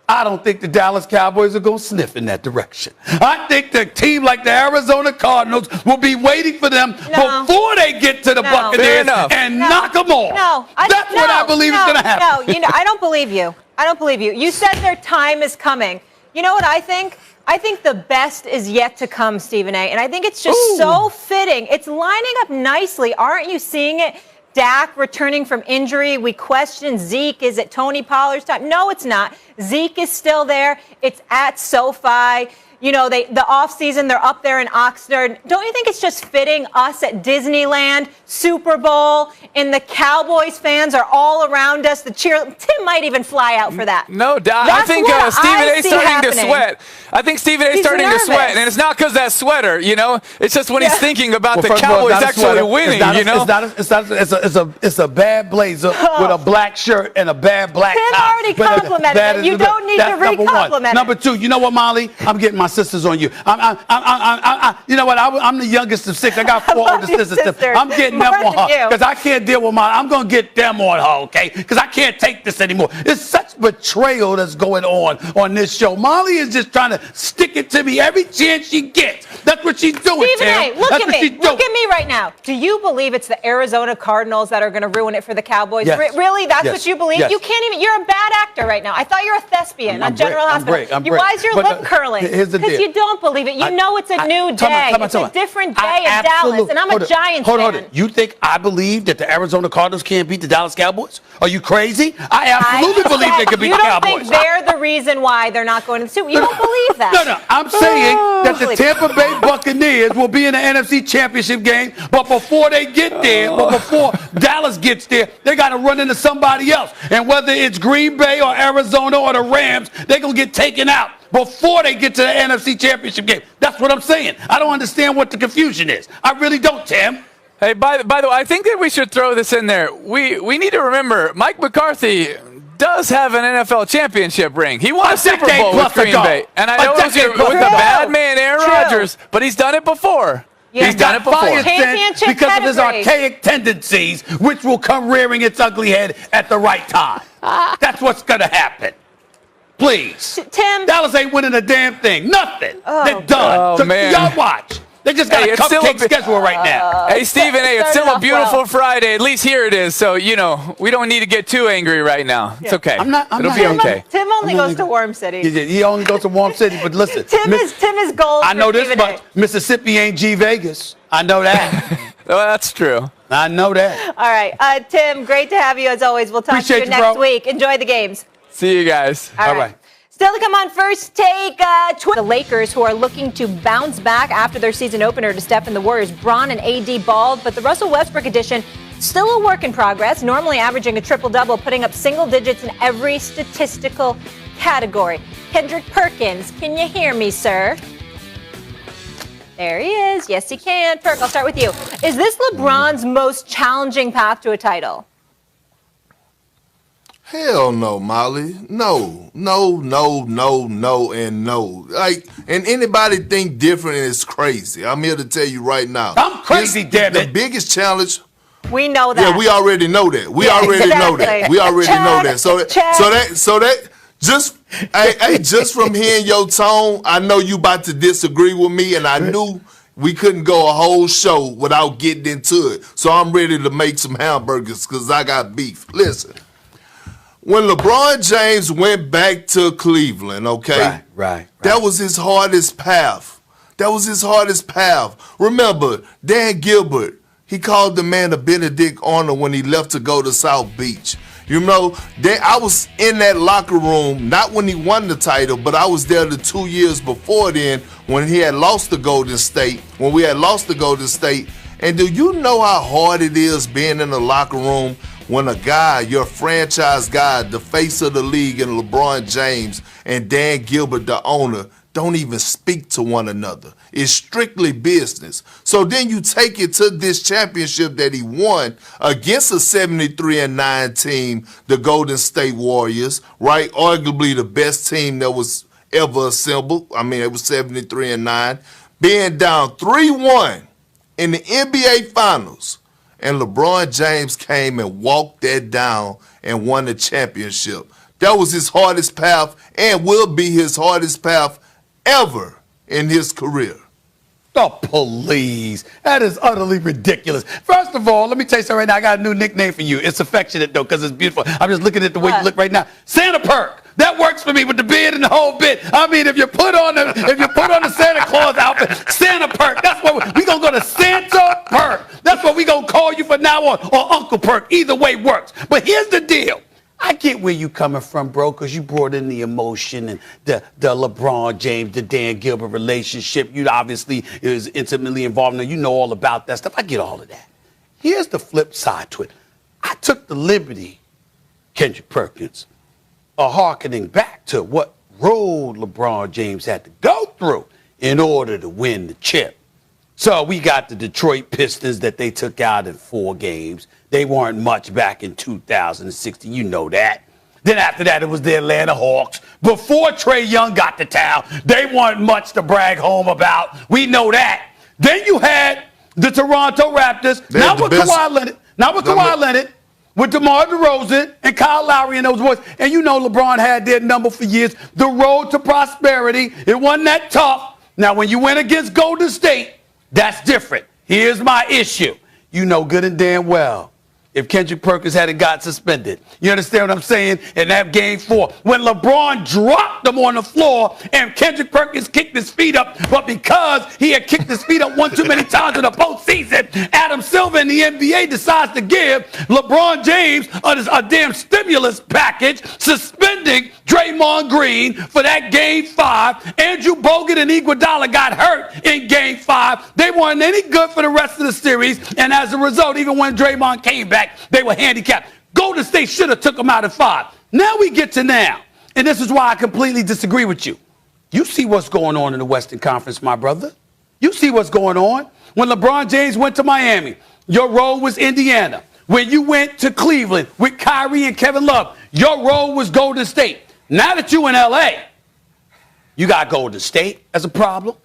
I don't think the Dallas Cowboys are going to sniff in that direction. I think the team like the Arizona Cardinals will be waiting for them before they get to the Buccaneers and knock them off. That's what I believe is going to happen. No, I don't believe you. I don't believe you. You said their time is coming. You know what I think? I think the best is yet to come, Stephen A. And I think it's just so fitting. It's lining up nicely. Aren't you seeing it? Dak returning from injury. We question Zeke. Is it Tony Pollard's time? No, it's not. Zeke is still there. It's at SoFi. You know, the offseason, they're up there in Oxnard. Don't you think it's just fitting us at Disneyland, Super Bowl, and the Cowboys fans are all around us? Tim might even fly out for that. No doubt. I think Stephen A. starting to sweat. I think Stephen A. starting to sweat, and it's not because that sweater, you know. It's just when he's thinking about the Cowboys actually winning, you know. It's a bad blazer with a black shirt and a bad black tie. Tim already complimented it. You don't need to re-compliment it. Number 2, you know what, Molly? I'm getting my sisters on you. You know what? I'm the youngest of 6. I got 4 older sisters. I'm getting them on her because I can't deal with mine. I'm going to get them on her, okay? Because I can't take this anymore. It's such betrayal that's going on this show. Molly is just trying to stick it to me every chance she gets. That's what she's doing, Stephen A., look at me. Look at me right now. Do you believe it's the Arizona Cardinals that are going to ruin it for the Cowboys? Yes. Really? That's what you believe? Yes. You can't even. You're a bad actor right now. I thought you were a thespian on General Hospital. Why is your lip curling? Because you don't believe it. You know it's a new day. It's a different day in Dallas, and I'm a Giants fan. Hold on. You think I believe that the Arizona Cardinals can't beat the Dallas Cowboys? Are you crazy? I absolutely believe they can beat the Cowboys. You don't think they're the reason why they're not going to the Super Bowl? You don't believe that? No. I'm saying that the Tampa Bay Buccaneers will be in the NFC Championship game, but before they get there, before Dallas gets there, they got to run into somebody else. And whether it's Green Bay or Arizona or the Rams, they're going to get taken out before they get to the NFC Championship game. That's what I'm saying. I don't understand what the confusion is. I really don't, Tim. Hey, by the way, I think that we should throw this in there. We need to remember Mike McCarthy does have an NFL championship ring. He won a Super Bowl with Green Bay. And I know it was with the bad man Aaron Rodgers, but he's done it before. Yeah. He's done it before. Because of his archaic tendencies, which will come rearing its ugly head at the right time. That's what's going to happen. Please. Tim. Dallas ain't winning a damn thing. Nothing. They're done. Oh, man. Y'all watch. They just got a cupcake schedule right now. Hey, Stephen A., it's still a beautiful Friday. At least here it is. So, you know, we don't need to get too angry right now. It's okay. It'll be okay. Tim only goes to warm city. He only goes to warm city. But listen. Tim is gold. I know this much. Mississippi ain't G Vegas. I know that. Well, that's true. I know that. All right. Tim, great to have you as always. We'll talk to you next week. Enjoy the games. See you guys. All right. Still to come on First Take, the Lakers, who are looking to bounce back after their season opener to step in the Warriors. Bron and AD balled, but the Russell Westbrook edition still a work in progress, normally averaging a triple-double, putting up single digits in every statistical category. Kendrick Perkins, can you hear me, sir? There he is. Yes, he can. Perk, I'll start with you. Is this LeBron's most challenging path to a title? Hell no, Molly. No, and no. Like, and anybody think different is crazy. I'm here to tell you right now. I'm crazy, damn it. The biggest challenge. We know that. Yeah, we already know that. We already know that. So that just just from hearing your tone, I know you about to disagree with me, and I knew we couldn't go a whole show without getting into it. So I'm ready to make some hamburgers because I got beef. Listen. When LeBron James went back to Cleveland, okay? Right. That was his hardest path. Remember, Dan Gilbert, he called the man a Benedict Arnold when he left to go to South Beach. You know, I was in that locker room, not when he won the title, but I was there the 2 years before then when he had lost to Golden State, when we had lost to Golden State. And do you know how hard it is being in the locker room when a guy, your franchise guy, the face of the league, and LeBron James and Dan Gilbert, the owner, don't even speak to one another? It's strictly business. So then you take it to this championship that he won against a 73-9 team, the Golden State Warriors, right? Arguably the best team that was ever assembled. I mean, it was 73-9. Being down 3-1 in the NBA Finals. And LeBron James came and walked that down and won the championship. That was his hardest path and will be his hardest path ever in his career. Oh, please. That is utterly ridiculous. First of all, let me tell you something right now. I got a new nickname for you. It's affectionate, though, because it's beautiful. I'm just looking at the way you look right now. Santa Perk. That works for me with the beard and the whole bit. I mean, if you put on the Santa Claus outfit, Santa Perk. That's what we gonna go to Santa Perk. That's what we gonna call you from now on, or Uncle Perk. Either way works. But here's the deal. I get where you coming from, bro, because you brought in the emotion and the LeBron James, the Dan Gilbert relationship. You obviously is intimately involved in it. You know all about that stuff. I get all of that. Here's the flip side to it. I took the liberty, Kendrick Perkins, hearkening back to what road LeBron James had to go through in order to win the chip. So we got the Detroit Pistons that they took out in 4 games. They weren't much back in 2016. You know that. Then after that, it was the Atlanta Hawks. Before Trae Young got to town, they weren't much to brag home about. We know that. Then you had the Toronto Raptors. Now with Kawhi Leonard, with DeMar DeRozan and Kyle Lowry and those boys. And you know LeBron had their number for years. The road to prosperity, it wasn't that tough. Now, when you went against Golden State, that's different. Here's my issue. You know good and damn well if Kendrick Perkins hadn't got suspended. You understand what I'm saying? In that game 4, when LeBron dropped him on the floor and Kendrick Perkins kicked his feet up, but because he had kicked his feet up one too many times in the postseason, Adam Silver in the NBA decides to give LeBron James a damn stimulus package, suspending Draymond Green for that game 5. Andrew Bogut and Iguodala got hurt in game 5. They weren't any good for the rest of the series, and as a result, even when Draymond came back, they were handicapped. Golden State should have took them out at 5. Now we get to now, and this is why I completely disagree with you. You see what's going on in the Western Conference, my brother. You see what's going on. When LeBron James went to Miami, your role was Indiana. When you went to Cleveland with Kyrie and Kevin Love, your role was Golden State. Now that you in L.A., you got Golden State as a problem.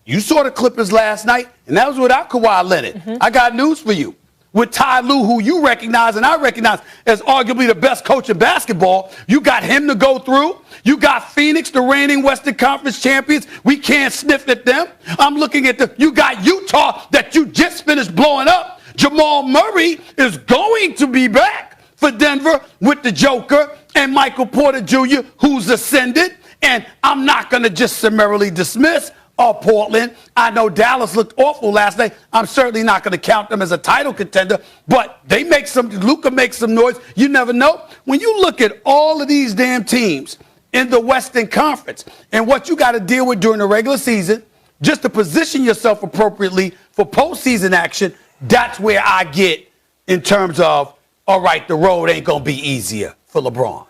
You saw the Clippers last night, and that was without Kawhi Leonard. I got news for you. With Ty Lue, who you recognize and I recognize as arguably the best coach in basketball, you got him to go through. You got Phoenix, the reigning Western Conference champions. We can't sniff at them. I'm looking at you got Utah that you just finished blowing up. Jamal Murray is going to be back for Denver with the Joker and Michael Porter Jr., who's ascended. And I'm not going to just summarily dismiss Portland. I know Dallas looked awful last night. I'm certainly not going to count them as a title contender, but Luka makes some noise. You never know. When you look at all of these damn teams in the Western Conference and what you got to deal with during the regular season, just to position yourself appropriately for postseason action, that's where I get in terms of, all right, the road ain't going to be easier for LeBron.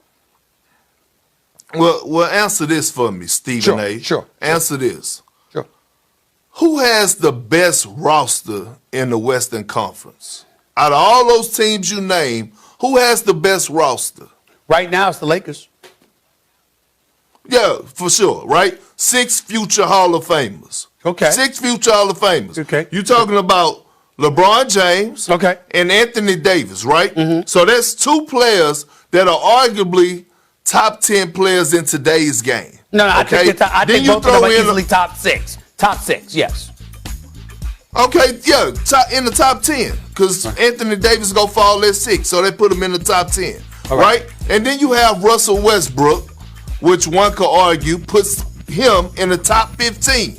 Well, answer this for me, Stephen A. Sure. Answer this. Who has the best roster in the Western Conference? Out of all those teams you name, who has the best roster? Right now, it's the Lakers. Yeah, for sure, right? 6 future Hall of Famers. Okay. 6 future Hall of Famers. Okay. You're talking about LeBron James Okay. and Anthony Davis, right? So that's 2 players that are arguably top 10 players in today's game. No, I think, I Then think you both of them throw are in easily top 6. Top 6, yes. Okay, yeah, in the top 10, because Anthony Davis go fall at 6, so they put him in the top 10, right? And then you have Russell Westbrook, which one could argue puts him in the top 15,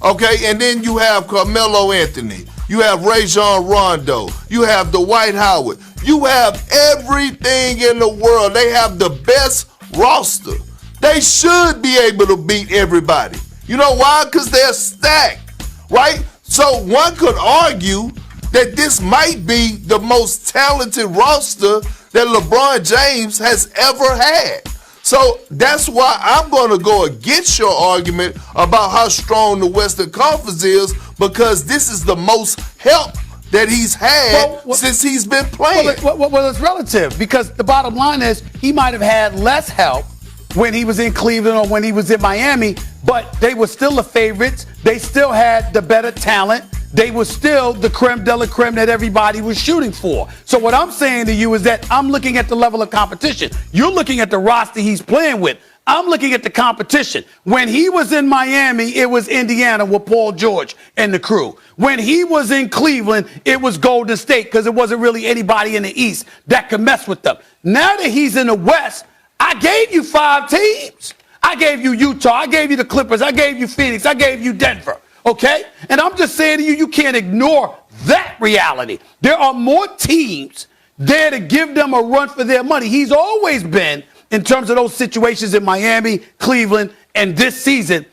okay? And then you have Carmelo Anthony, you have Rajon Rondo, you have Dwight Howard, you have everything in the world. They have the best roster. They should be able to beat everybody. You know why? Because they're stacked, right? So one could argue that this might be the most talented roster that LeBron James has ever had. So that's why I'm going to go against your argument about how strong the Western Conference is, because this is the most help that he's had since he's been playing. Well, it's relative, because the bottom line is he might have had less help when he was in Cleveland or when he was in Miami, but they were still the favorites. They still had the better talent. They were still the creme de la creme that everybody was shooting for. So what I'm saying to you is that I'm looking at the level of competition. You're looking at the roster he's playing with. I'm looking at the competition. When he was in Miami, it was Indiana with Paul George and the crew. When he was in Cleveland, it was Golden State, because there wasn't really anybody in the East that could mess with them. Now that he's in the West, I gave you 5 teams. I gave you Utah. I gave you the Clippers. I gave you Phoenix. I gave you Denver. Okay? And I'm just saying to you, you can't ignore that reality. There are more teams there to give them a run for their money. He's always been, in terms of those situations in Miami, Cleveland, and this season,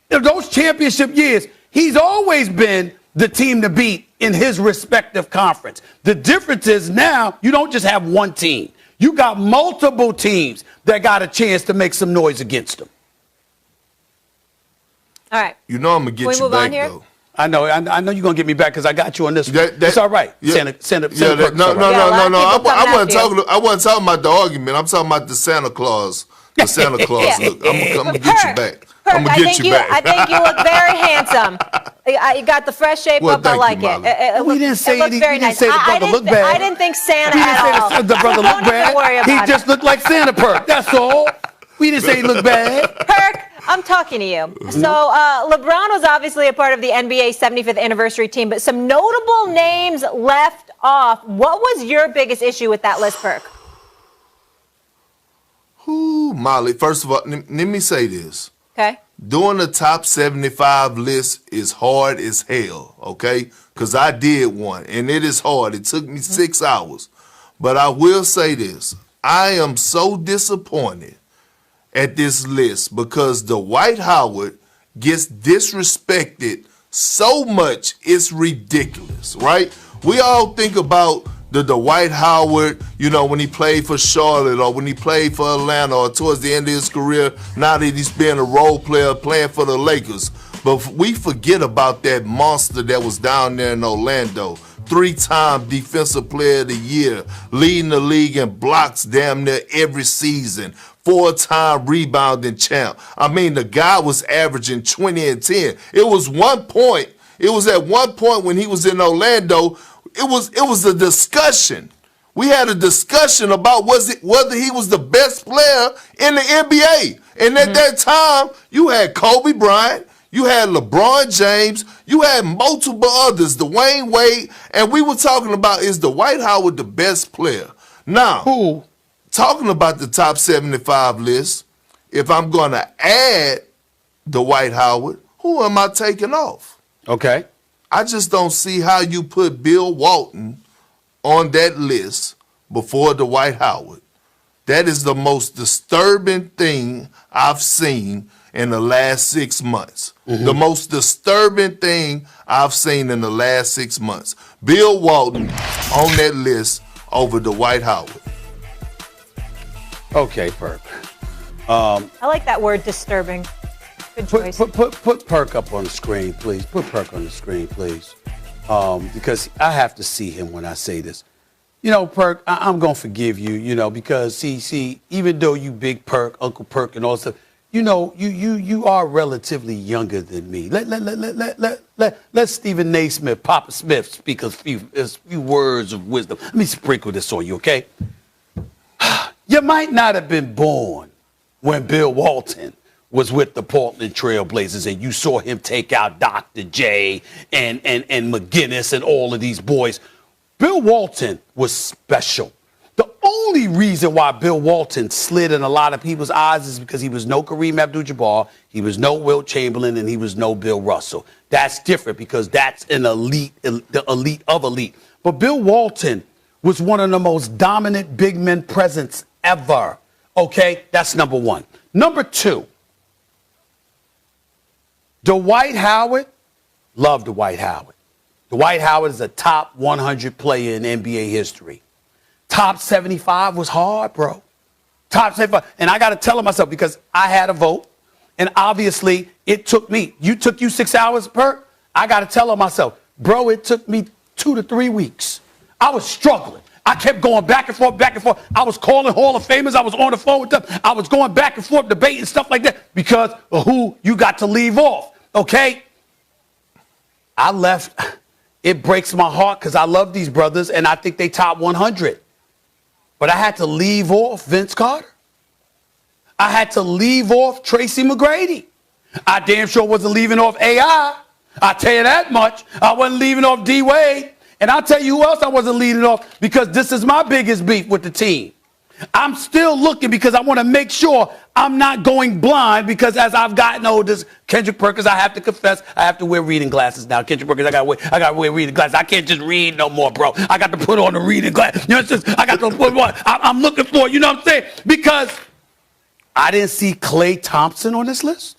those championship years, he's always been the team to beat in his respective conference. The difference is now you don't just have one team. You got multiple teams that got a chance to make some noise against them. All right. You know I'm going to get you back, though. I know you're going to get me back because I got you on this one. It's all right. Yeah, Santa no. I wasn't talking about the argument. I'm talking about the Santa Claus. The Santa Claus look. I'm going to get you back. I'm going to get you back. I think you look very handsome. You got the fresh shape up. I like it. We didn't say it looks very nice. the brother looked bad. I didn't think Santa at all. The brother looked bad. He just looked like Santa Perk. That's all. We didn't say he looked bad. Perk, I'm talking to you. So LeBron was obviously a part of the NBA 75th anniversary team, but some notable names left off. What was your biggest issue with that list, Perk? Ooh, Molly, first of all, let me say this. Okay. Doing the top 75 list is hard as hell, okay? Because I did one, and it is hard. It took me 6 hours. But I will say this. I am so disappointed at this list because Dwight Howard gets disrespected so much, it's ridiculous, right? We all think about the Dwight Howard, you know, when he played for Charlotte or when he played for Atlanta or towards the end of his career, now that he's been a role player playing for the Lakers. But we forget about that monster that was down there in Orlando. 3-time Defensive Player of the Year, leading the league in blocks damn near every season. 4-time rebounding champ. I mean, the guy was averaging 20 and 10. It was at one point when he was in Orlando, it was a discussion. We had a discussion about whether he was the best player in the NBA. And at that time, you had Kobe Bryant, you had LeBron James, you had multiple others, Dwayne Wade, and we were talking about, is Dwight Howard the best player? Now, talking about the top 75 list, if I'm going to add Dwight Howard, who am I taking off? Okay. I just don't see how you put Bill Walton on that list before Dwight Howard. That is the most disturbing thing I've seen in the last 6 months. The most disturbing thing I've seen in the last 6 months. Bill Walton on that list over Dwight Howard. Okay, Perk. I like that word, disturbing. Good choice. Put Perk up on the screen, please. Put Perk on the screen, please. Because I have to see him when I say this. You know, Perk, I'm going to forgive you, you know, because see, even though you Big Perk, Uncle Perk and all that stuff, you know, you are relatively younger than me. Let Stephen A. Smith, Papa Smith, speak a few words of wisdom. Let me sprinkle this on you, okay? You might not have been born when Bill Walton was with the Portland Trail Blazers and you saw him take out Dr. J and McGinnis and all of these boys. Bill Walton was special. The only reason why Bill Walton slid in a lot of people's eyes is because he was no Kareem Abdul-Jabbar, he was no Wilt Chamberlain, and he was no Bill Russell. That's different because that's an elite, the elite of elite. But Bill Walton was one of the most dominant big men presence ever. Okay, that's number one. Number two, Dwight Howard, love Dwight Howard. Dwight Howard is a top 100 player in NBA history. Top 75 was hard, bro. Top 75. And I got to tell myself because I had a vote. And obviously, it took me. Took you 6 hours, Perk? I got to tell myself, bro, it took me 2 to 3 weeks. I was struggling. I kept going back and forth, back and forth. I was calling Hall of Famers. I was on the phone with them. I was going back and forth, debating stuff like that because of who you got to leave off. Okay? I left. It breaks my heart because I love these brothers and I think they top 100. But I had to leave off Vince Carter. I had to leave off Tracy McGrady. I damn sure wasn't leaving off AI. I'll tell you that much. I wasn't leaving off D Wade. And I'll tell you who else I wasn't leaving off because this is my biggest beef with the team. I'm still looking because I want to make sure I'm not going blind because as I've gotten older, Kendrick Perkins, I have to confess, I have to wear reading glasses now. Kendrick Perkins, I got to wear reading glasses. I can't just read no more, bro. I got to put on the reading glasses. You know, it's just, I got to put on. I'm looking for it, you know what I'm saying? Because I didn't see Klay Thompson on this list.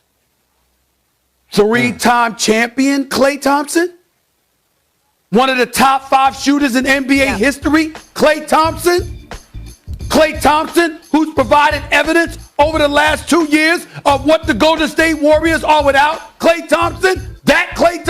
Three-time champion Klay Thompson. One of the top 5 shooters in NBA history, Klay Thompson. Klay Thompson, who's provided evidence over the last 2 years of what the Golden State Warriors are without Klay Thompson. That Klay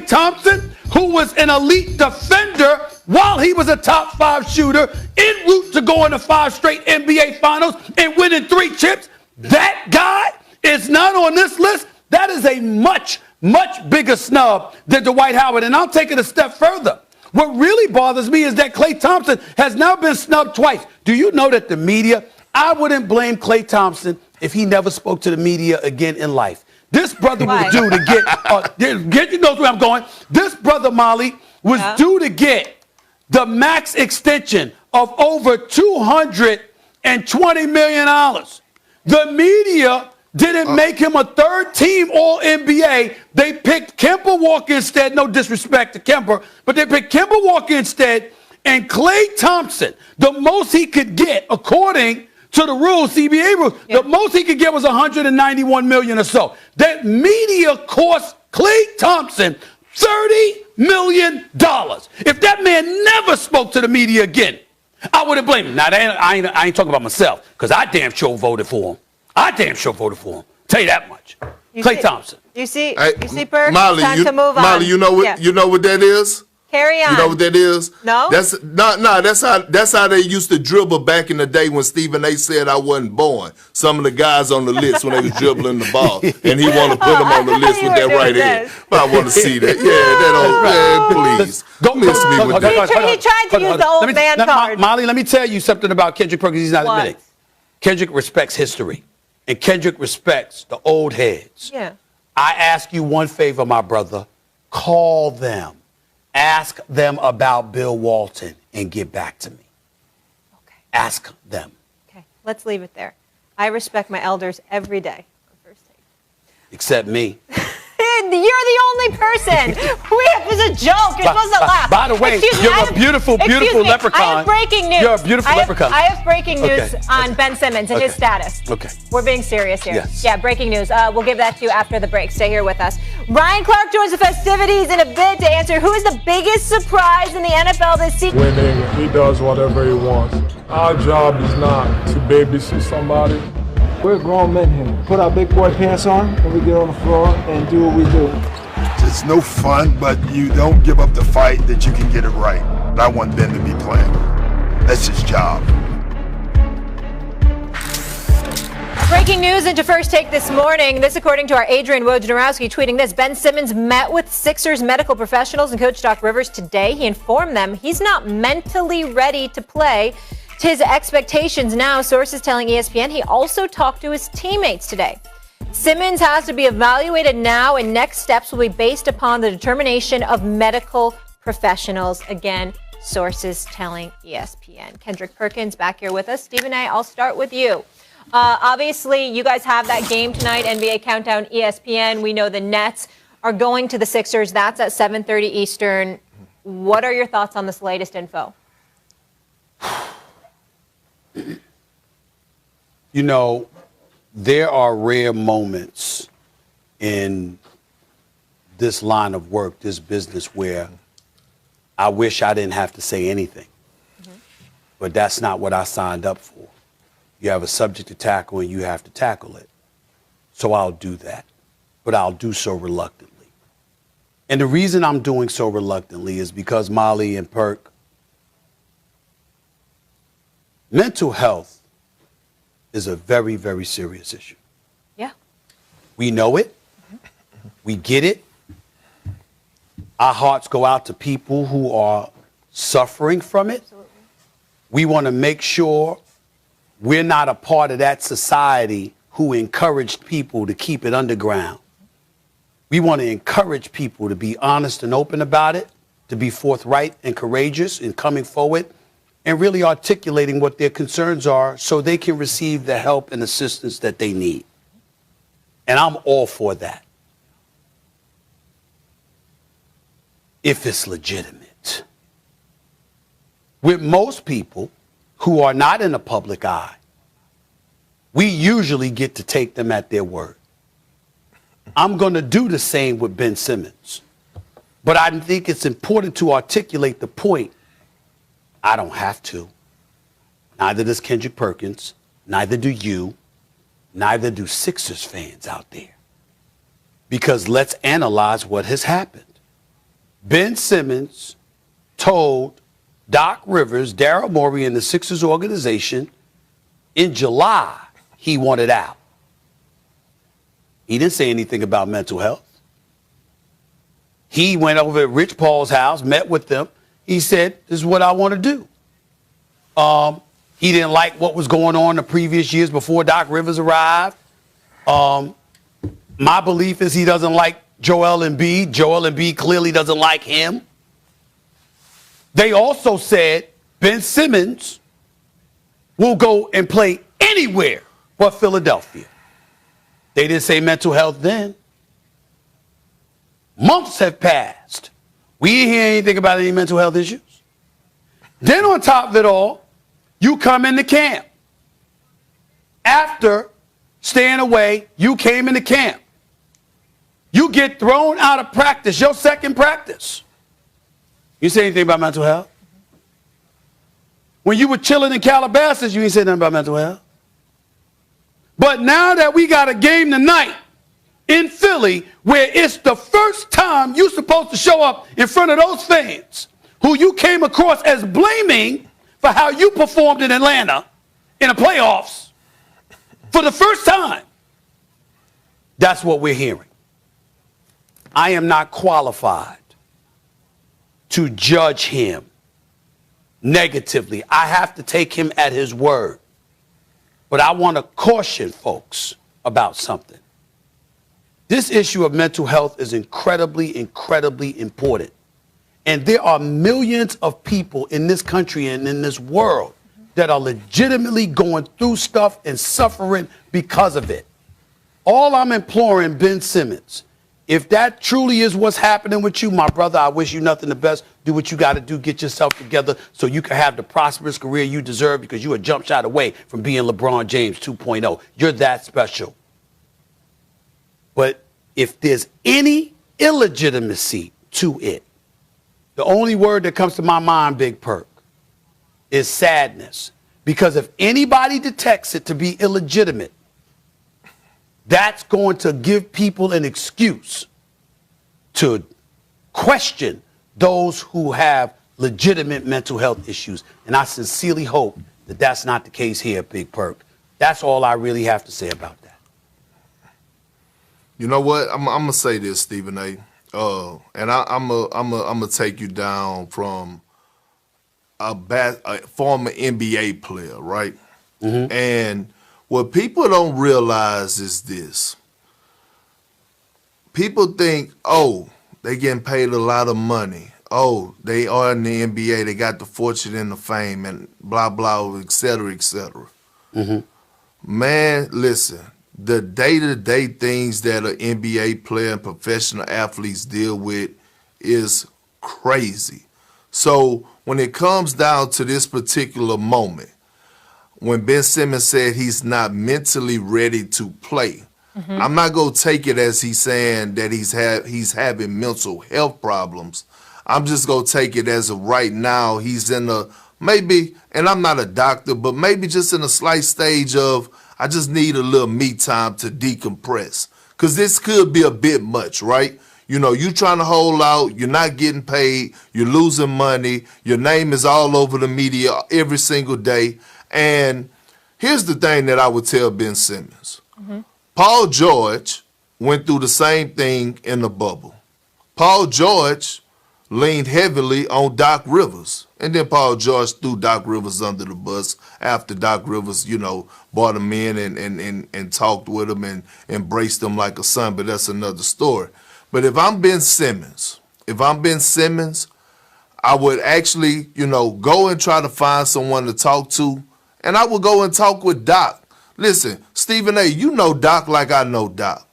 Thompson, who was an elite defender while he was a top 5 shooter, en route to going to 5 straight NBA Finals and winning 3 chips. That guy is not on this list. That is a much, much bigger snub than Dwight Howard. And I'll take it a step further. What really bothers me is that Klay Thompson has now been snubbed twice. Do you know that the media, I wouldn't blame Klay Thompson if he never spoke to the media again in life. This brother was due to get, you know where I'm going. This brother, Molly, was due to get the max extension of over $220 million. The media didn't make him a third-team All-NBA. They picked Kemba Walker instead. No disrespect to Kemba, but they picked Kemba Walker instead. And Klay Thompson, the most he could get, according to the rules, CBA rules, the most he could get was $191 million or so. That media cost Klay Thompson $30 million. If that man never spoke to the media again, I wouldn't blame him. Now, I ain't talking about myself, because I damn sure voted for him. Tell you that much. Klay Thompson. You see, Perk? Molly, Time to move on. Molly, you know what that is? Carry on. You know what that is? No. That's how they used to dribble back in the day when Stephen A. said I wasn't born. Some of the guys on the list when they was dribbling the ball, and he wanted to put them on the list with that right hand. But I want to see that. Please. Don't miss me with that. He tried to use the old man card. Molly, let me tell you something about Kendrick Perkins. He's not admitting. Kendrick respects history, and Kendrick respects the old heads. Yeah. I ask you one favor, my brother. Call them. Ask them about Bill Walton and get back to me. Okay. Ask them. Okay, let's leave it there. I respect my elders every day on First Take. Except me. You're the only person. It was a joke. You're supposed to laugh. By the way, you're a beautiful leprechaun. I have breaking news. You're a beautiful leprechaun. I have breaking news on Ben Simmons and his status. Okay. We're being serious here. Yes. Yeah, breaking news. We'll give that to you after the break. Stay here with us. Ryan Clark joins the festivities in a bid to answer who is the biggest surprise in the NFL this season. Winning, he does whatever he wants. Our job is not to babysit somebody. We're grown men here. Put our big boy pants on when we get on the floor and do what we do. It's no fun, but you don't give up the fight that you can get it right. but I want Ben to be playing. That's his job. Breaking news into First Take this morning. This according to our Adrian Wojnarowski tweeting this. Ben Simmons met with Sixers medical professionals and Coach Doc Rivers today. He informed them he's not mentally ready to play to his expectations now. Sources telling ESPN he also talked to his teammates today. Simmons has to be evaluated now, and next steps will be based upon the determination of medical professionals. Again, sources telling ESPN. Kendrick Perkins back here with us. Stephen A., I'll start with you. Obviously, you guys have that game tonight, NBA Countdown, ESPN. We know the Nets are going to the Sixers. That's at 7:30 Eastern. What are your thoughts on this latest info? You know, there are rare moments in this line of work, this business, where I wish I didn't have to say anything. But that's not what I signed up for. You have a subject to tackle and you have to tackle it. So I'll do that. But I'll do so reluctantly. And the reason I'm doing so reluctantly is because Molly and Perk, mental health is a very, very serious issue. Yeah. We know it. We get it. Our hearts go out to people who are suffering from it. Absolutely. We want to make sure we're not a part of that society who encouraged people to keep it underground. We want to encourage people to be honest and open about it, to be forthright and courageous in coming forward and really articulating what their concerns are so they can receive the help and assistance that they need. And I'm all for that. If it's legitimate. With most people who are not in the public eye, we usually get to take them at their word. I'm going to do the same with Ben Simmons. But I think it's important to articulate the point. I don't have to. Neither does Kendrick Perkins. Neither do you. Neither do Sixers fans out there. Because let's analyze what has happened. Ben Simmons told Doc Rivers, Daryl Morey, and the Sixers organization in July he wanted out. He didn't say anything about mental health. He went over at Rich Paul's house, met with them. He said, this is what I want to do. He didn't like what was going on the previous years before Doc Rivers arrived. My belief is he doesn't like Joel Embiid. Joel Embiid clearly doesn't like him. They also said Ben Simmons will go and play anywhere but Philadelphia. They didn't say mental health then. Months have passed. We didn't hear anything about any mental health issues. Then on top of it all, you come into camp. After staying away, you came into camp. You get thrown out of practice, your second practice. You say anything about mental health? When you were chilling in Calabasas, you ain't say nothing about mental health. But now that we got a game tonight in Philly where it's the first time you're supposed to show up in front of those fans who you came across as blaming for how you performed in Atlanta in the playoffs for the first time, that's what we're hearing. I am not qualified to judge him negatively. I have to take him at his word. But I want to caution folks about something. This issue of mental health is incredibly, incredibly important. And there are millions of people in this country and in this world that are legitimately going through stuff and suffering because of it. All I'm imploring Ben Simmons, if that truly is what's happening with you, my brother, I wish you nothing but best. Do what you got to do. Get yourself together so you can have the prosperous career you deserve because you a jump shot away from being LeBron James 2.0. You're that special. But if there's any illegitimacy to it, the only word that comes to my mind, Big Perk, is sadness. Because if anybody detects it to be illegitimate, that's going to give people an excuse to question those who have legitimate mental health issues. And I sincerely hope that that's not the case here, Big Perk. That's all I really have to say about that. You know what? I'm gonna say this, Stephen A. And I'm gonna take you down from a former NBA player, right? Mm-hmm. And what people don't realize is this. People think, oh, they getting paid a lot of money. Oh, they are in the NBA. They got the fortune and the fame and blah, blah, et cetera, et cetera. Mm-hmm. Man, listen, the day-to-day things that an NBA player and professional athletes deal with is crazy. So when it comes down to this particular moment, when Ben Simmons said he's not mentally ready to play, I'm not going to take it as he's saying that he's having mental health problems. I'm just going to take it as of right now he's in a, maybe, and I'm not a doctor, but maybe just in a slight stage of, I just need a little me time to decompress. Because this could be a bit much, right? You know, you trying to hold out, you're not getting paid, you're losing money, your name is all over the media every single day. And here's the thing that I would tell Ben Simmons. Paul George went through the same thing in the bubble. Paul George leaned heavily on Doc Rivers. And then Paul George threw Doc Rivers under the bus after Doc Rivers, you know, brought him in and talked with him and embraced him like a son, but that's another story. But if I'm Ben Simmons, I would actually, you know, go and try to find someone to talk to, and I would go and talk with Doc. Listen, Stephen A., you know Doc like I know Doc.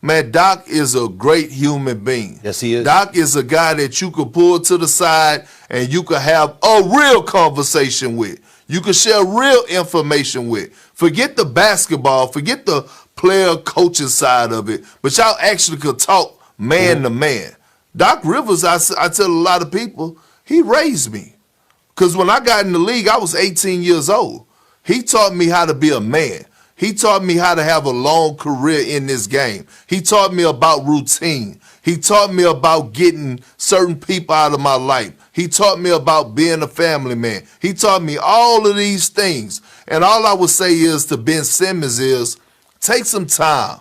Man, Doc is a great human being. Yes, he is. Doc is a guy that you could pull to the side and you could have a real conversation with. You could share real information with. Forget the basketball, forget the player coaching side of it, but y'all actually could talk man to man. Doc Rivers, I tell a lot of people, he raised me. Because when I got in the league, I was 18 years old. He taught me how to be a man. He taught me how to have a long career in this game. He taught me about routine. He taught me about getting certain people out of my life. He taught me about being a family man. He taught me all of these things. And all I would say is to Ben Simmons is take some time,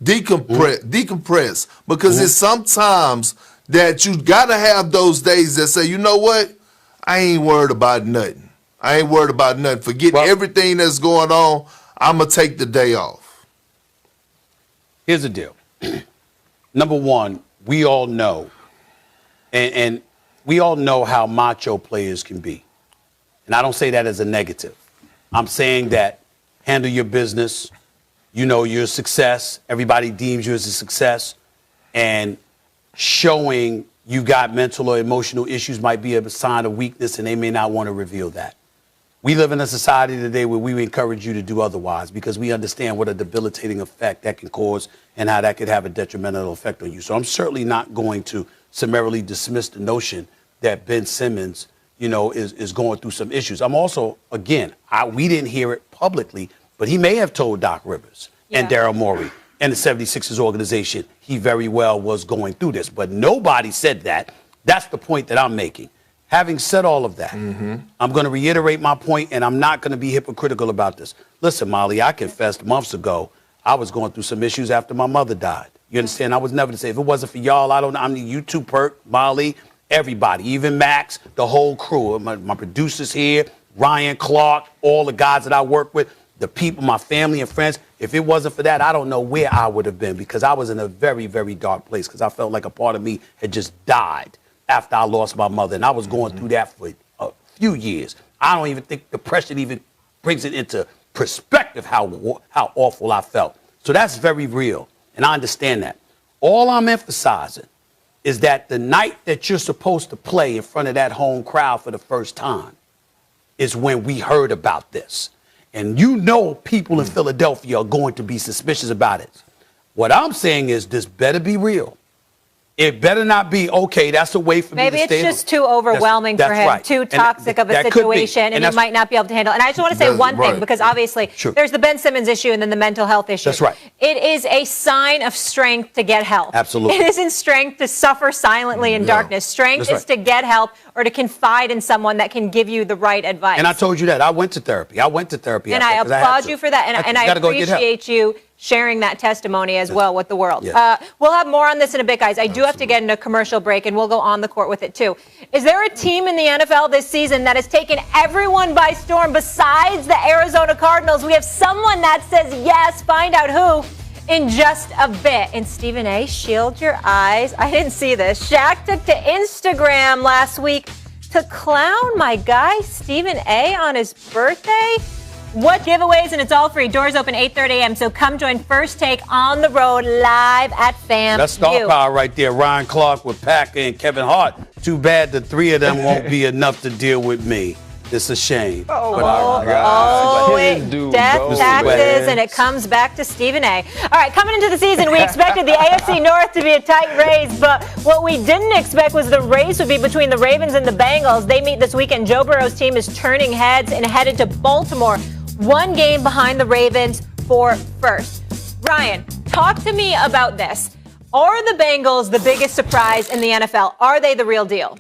decompress, because it's sometimes that you got to have those days that say, you know what, I ain't worried about nothing. I ain't worried about nothing. Forget everything that's going on. I'm going to take the day off. Here's the deal. Number one, we all know, and we all know how macho players can be. And I don't say that as a negative. I'm saying that handle your business. You know your success. Everybody deems you as a success. And showing you got mental or emotional issues might be a sign of weakness, and they may not want to reveal that. We live in a society today where we encourage you to do otherwise because we understand what a debilitating effect that can cause and how that could have a detrimental effect on you. So I'm certainly not going to summarily dismiss the notion that Ben Simmons, you know, is going through some issues. I'm also, again, we didn't hear it publicly, but he may have told Doc Rivers and Daryl Morey and the 76ers organization he very well was going through this. But nobody said that. That's the point that I'm making. Having said all of that, I'm going to reiterate my point, and I'm not going to be hypocritical about this. Listen, Molly, I confessed months ago I was going through some issues after my mother died. You understand? I was never to say, if it wasn't for y'all, I don't know. I mean, you too, Perk, Molly, everybody, even Max, the whole crew, my producers here, Ryan Clark, all the guys that I work with, the people, my family and friends. If it wasn't for that, I don't know where I would have been because I was in a very, very dark place because I felt like a part of me had just died after I lost my mother, and I was going through that for a few years. I don't even think depression even brings it into perspective how awful I felt. So that's very real, and I understand that. All I'm emphasizing is that the night that you're supposed to play in front of that home crowd for the first time is when we heard about this. And you know people in Philadelphia are going to be suspicious about it. What I'm saying is this better be real. It better not be, okay, that's a way for Maybe me to it's stay just too overwhelming for him, too toxic of a situation, and he might not be able to handle it. And I just want to say one thing, because obviously there's the Ben Simmons issue and then the mental health issue. That's right. It is a sign of strength to get help. Absolutely. It isn't strength to suffer silently in darkness. Strength is to get help or to confide in someone that can give you the right advice. And I told you that. I went to therapy. And I applaud you for that. And I appreciate you sharing that testimony as well with the world. Yeah. We'll have more on this in a bit, guys. I do have to get in a commercial break, and we'll go on the court with it, too. Is there a team in the NFL this season that has taken everyone by storm besides the Arizona Cardinals? We have someone that says yes. Find out who in just a bit. And Stephen A., shield your eyes. I didn't see this. Shaq took to Instagram last week to clown my guy Stephen A. on his birthday. What giveaways, and it's all free. Doors open 8:30 a.m., so come join First Take on the road live at FAMU. That's star power right there. Ryan Clark with Packer and Kevin Hart. Too bad the three of them won't be enough to deal with me. It's a shame. Death taxes, and it comes back to Stephen A. All right, coming into the season, we expected the AFC North to be a tight race, but what we didn't expect was the race would be between the Ravens and the Bengals. They meet this weekend. Joe Burrow's team is turning heads and headed to Baltimore. One game behind the Ravens for first. Ryan, talk to me about this. Are the Bengals the biggest surprise in the NFL? Are they the real deal?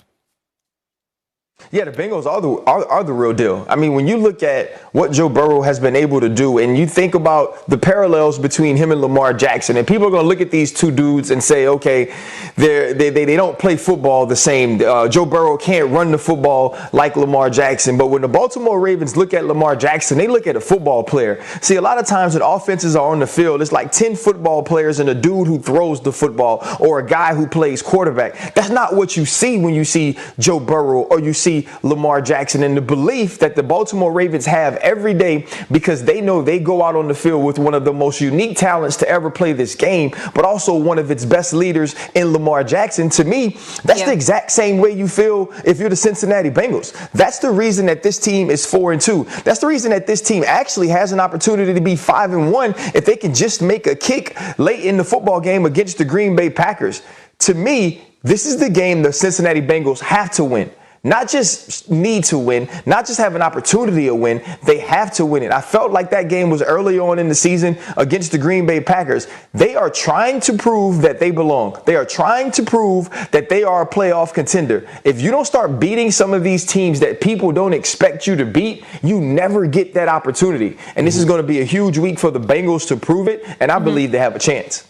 Yeah, the Bengals are the real deal. I mean, when you look at what Joe Burrow has been able to do, and you think about the parallels between him and Lamar Jackson, and people are going to look at these two dudes and say, okay, they don't play football the same. Joe Burrow can't run the football like Lamar Jackson. But when the Baltimore Ravens look at Lamar Jackson, they look at a football player. See, a lot of times when offenses are on the field, it's like 10 football players and a dude who throws the football or a guy who plays quarterback. That's not what you see when you see Joe Burrow or you see Lamar Jackson, and the belief that the Baltimore Ravens have every day, because they know they go out on the field with one of the most unique talents to ever play this game, but also one of its best leaders in Lamar Jackson. To me, that's the exact same way you feel if you're the Cincinnati Bengals. That's the reason that this team is 4-2. That's the reason that this team actually has an opportunity to be 5-1 if they can just make a kick late in the football game against the Green Bay Packers. To me, this is the game the Cincinnati Bengals have to win. Not just need to win, not just have an opportunity to win, they have to win it. I felt like that game was early on in the season against the Green Bay Packers. They are trying to prove that they belong. They are trying to prove that they are a playoff contender. If you don't start beating some of these teams that people don't expect you to beat, you never get that opportunity. And this is going to be a huge week for the Bengals to prove it, and I believe they have a chance.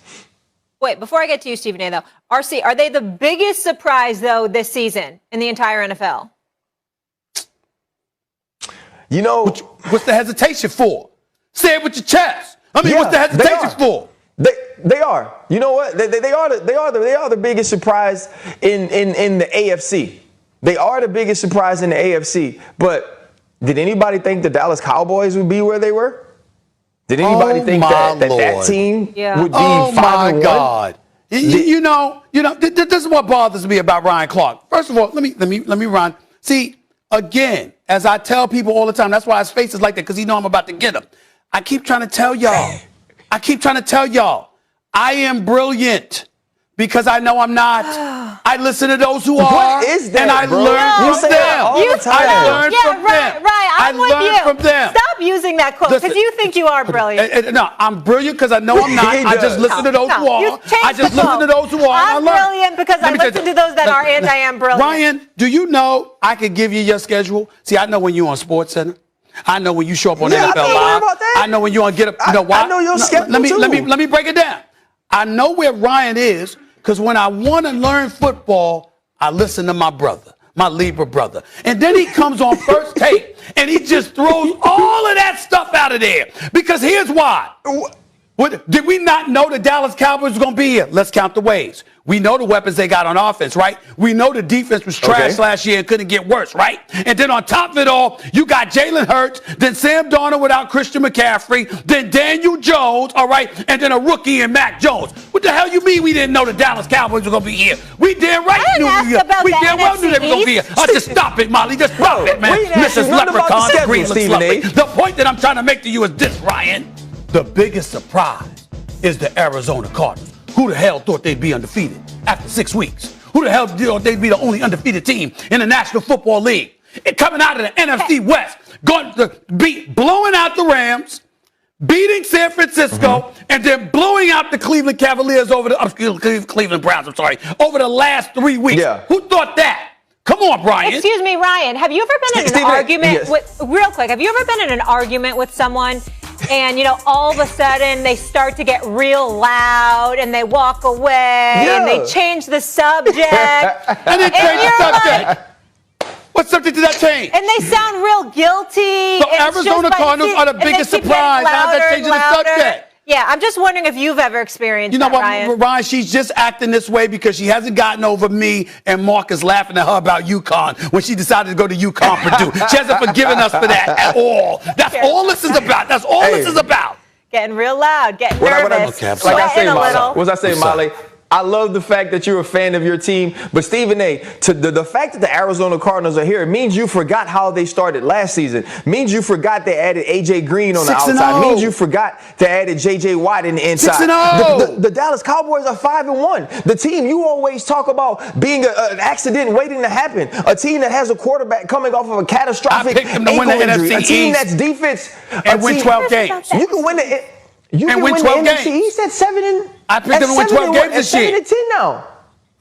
Wait, before I get to you, Stephen A., though, RC, are they the biggest surprise, though, this season in the entire NFL? You know, what's the hesitation for? Say it with your chest. I mean, what's the hesitation for? They are. You know what? They are the biggest surprise in the AFC. They are the biggest surprise in the AFC. But did anybody think the Dallas Cowboys would be where they were? Did anybody think that team would be 5-1? Oh, my God. You know, this is what bothers me about Ryan Clark. First of all, let me run. See, again, as I tell people all the time, that's why his face is like that, because he know I'm about to get him. I keep trying to tell y'all, I am brilliant because I know I'm not. I listen to those who are, what is that, and I learn from them. I learn from them. Right, I'm with you. From them. Stop using that quote, because you think you are brilliant. No, I'm brilliant because I know I'm not. I just listen to those who are. I'm brilliant because I listen to those that are, and I am brilliant. Ryan, do you know I could give you your schedule? See, I know when you're on SportsCenter. I know when you show up on NFL Live. I know when you're on Get Up. You know why? I know your schedule too. Let me break it down. I know where Ryan is because when I want to learn football, I listen to my brother, my Libra brother. And then he comes on First Take and he just throws all of that stuff out of there. Because here's why. Did we not know the Dallas Cowboys were going to be here? Let's count the ways. We know the weapons they got on offense, right? We know the defense was trash last year and couldn't get worse, right? And then on top of it all, you got Jalen Hurts, then Sam Darnold without Christian McCaffrey, then Daniel Jones, all right, and then a rookie in Mac Jones. What the hell you mean we didn't know the Dallas Cowboys were going to be here? We damn right knew we damn well knew they were going to be here. Just stop it, Molly. Just stop it, man. Mrs. Leprechaun, green looks lovely. The point that I'm trying to make to you is this, Ryan. The biggest surprise is the Arizona Cardinals. Who the hell thought they'd be undefeated after 6 weeks? Who the hell thought they'd be the only undefeated team in the National Football League? It coming out of the NFC West, going to blowing out the Rams, beating San Francisco, and then blowing out the Cleveland Cavaliers over the Cleveland Browns. I'm sorry, over the last 3 weeks. Yeah. Who thought that? Come on, Brian. Excuse me, Ryan. Have you ever been in an argument with, real quick, have you ever been in an argument with someone and, all of a sudden they start to get real loud and they walk away and they change the subject? And they change the subject. What subject did that change? And they sound real guilty. So Arizona Cardinals are the biggest surprise. How's that changing the subject? Yeah, I'm just wondering if you've ever experienced that, Ryan. Ryan, she's just acting this way because she hasn't gotten over me and Marcus laughing at her about UConn when she decided to go to UConn Purdue. She hasn't forgiven us for that at all. That's all this is about. That's all this is about. Getting real loud, getting nervous. Like I say, Molly. What was I saying, Molly? I love the fact that you're a fan of your team. But, Stephen A., the fact that the Arizona Cardinals are here, it means you forgot how they started last season. It means you forgot they added A.J. Green on the outside. It means you forgot they added J.J. Watt in the inside. 6-0. The Dallas Cowboys are 5-1. The team you always talk about being an accident waiting to happen. A team that has a quarterback coming off of a catastrophic ankle injury. A team that's defense. And win 12 games. You can win the... You can win 12 the games. NFC East at 7 I picked them to win 12 games this year. 7-10 now.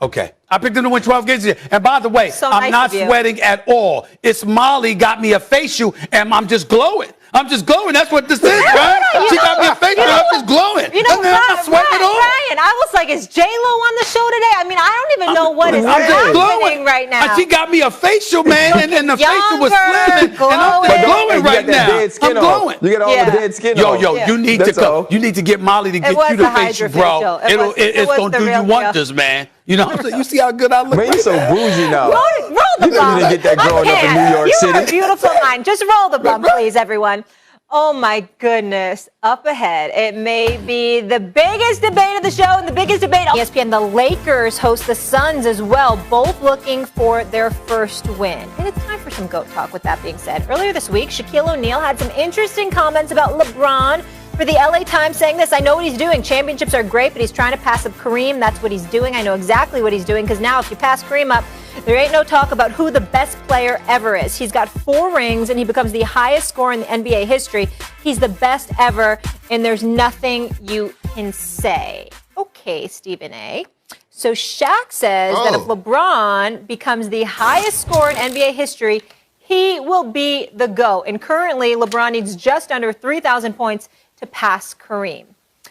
Okay. I picked them to win 12 games this year. And by the way, I'm not sweating at all. It's Molly got me a facial, and I'm just glowing. I'm just glowing. That's what this is, right? She got me a facial, and I'm just glowing. I'm not sweating at all. Ryan, I was like, is J-Lo on the show today? I mean, I don't even know what is happening right now. And she got me a facial, man, and the facial was slimming, and I'm just glowing right now. I'm glowing. You got all the dead skin Yo, you need to come. You need to get Molly to get you the facial, bro. It's going to do you wonders, man. You know what I'm saying? You see how good I look? Man, you're so bougie now. Roll the bump. You didn't get that growing up in New York City. You're a beautiful mind. Just roll the bump, please, everyone. Oh, my goodness. Up ahead, it may be the biggest debate of the show and the biggest debate on ESPN. The Lakers host the Suns as well, both looking for their first win. And it's time for some GOAT talk with that being said. Earlier this week, Shaquille O'Neal had some interesting comments about LeBron. For the LA Times saying this, I know what he's doing. Championships are great, but he's trying to pass up Kareem. That's what he's doing. I know exactly what he's doing because now if you pass Kareem up, there ain't no talk about who the best player ever is. He's got 4 rings and he becomes the highest scorer in the NBA history. He's the best ever and there's nothing you can say. Okay, Stephen A. So Shaq says that if LeBron becomes the highest scorer in NBA history, he will be the GOAT. And currently, LeBron needs just under 3,000 points to pass Kareem.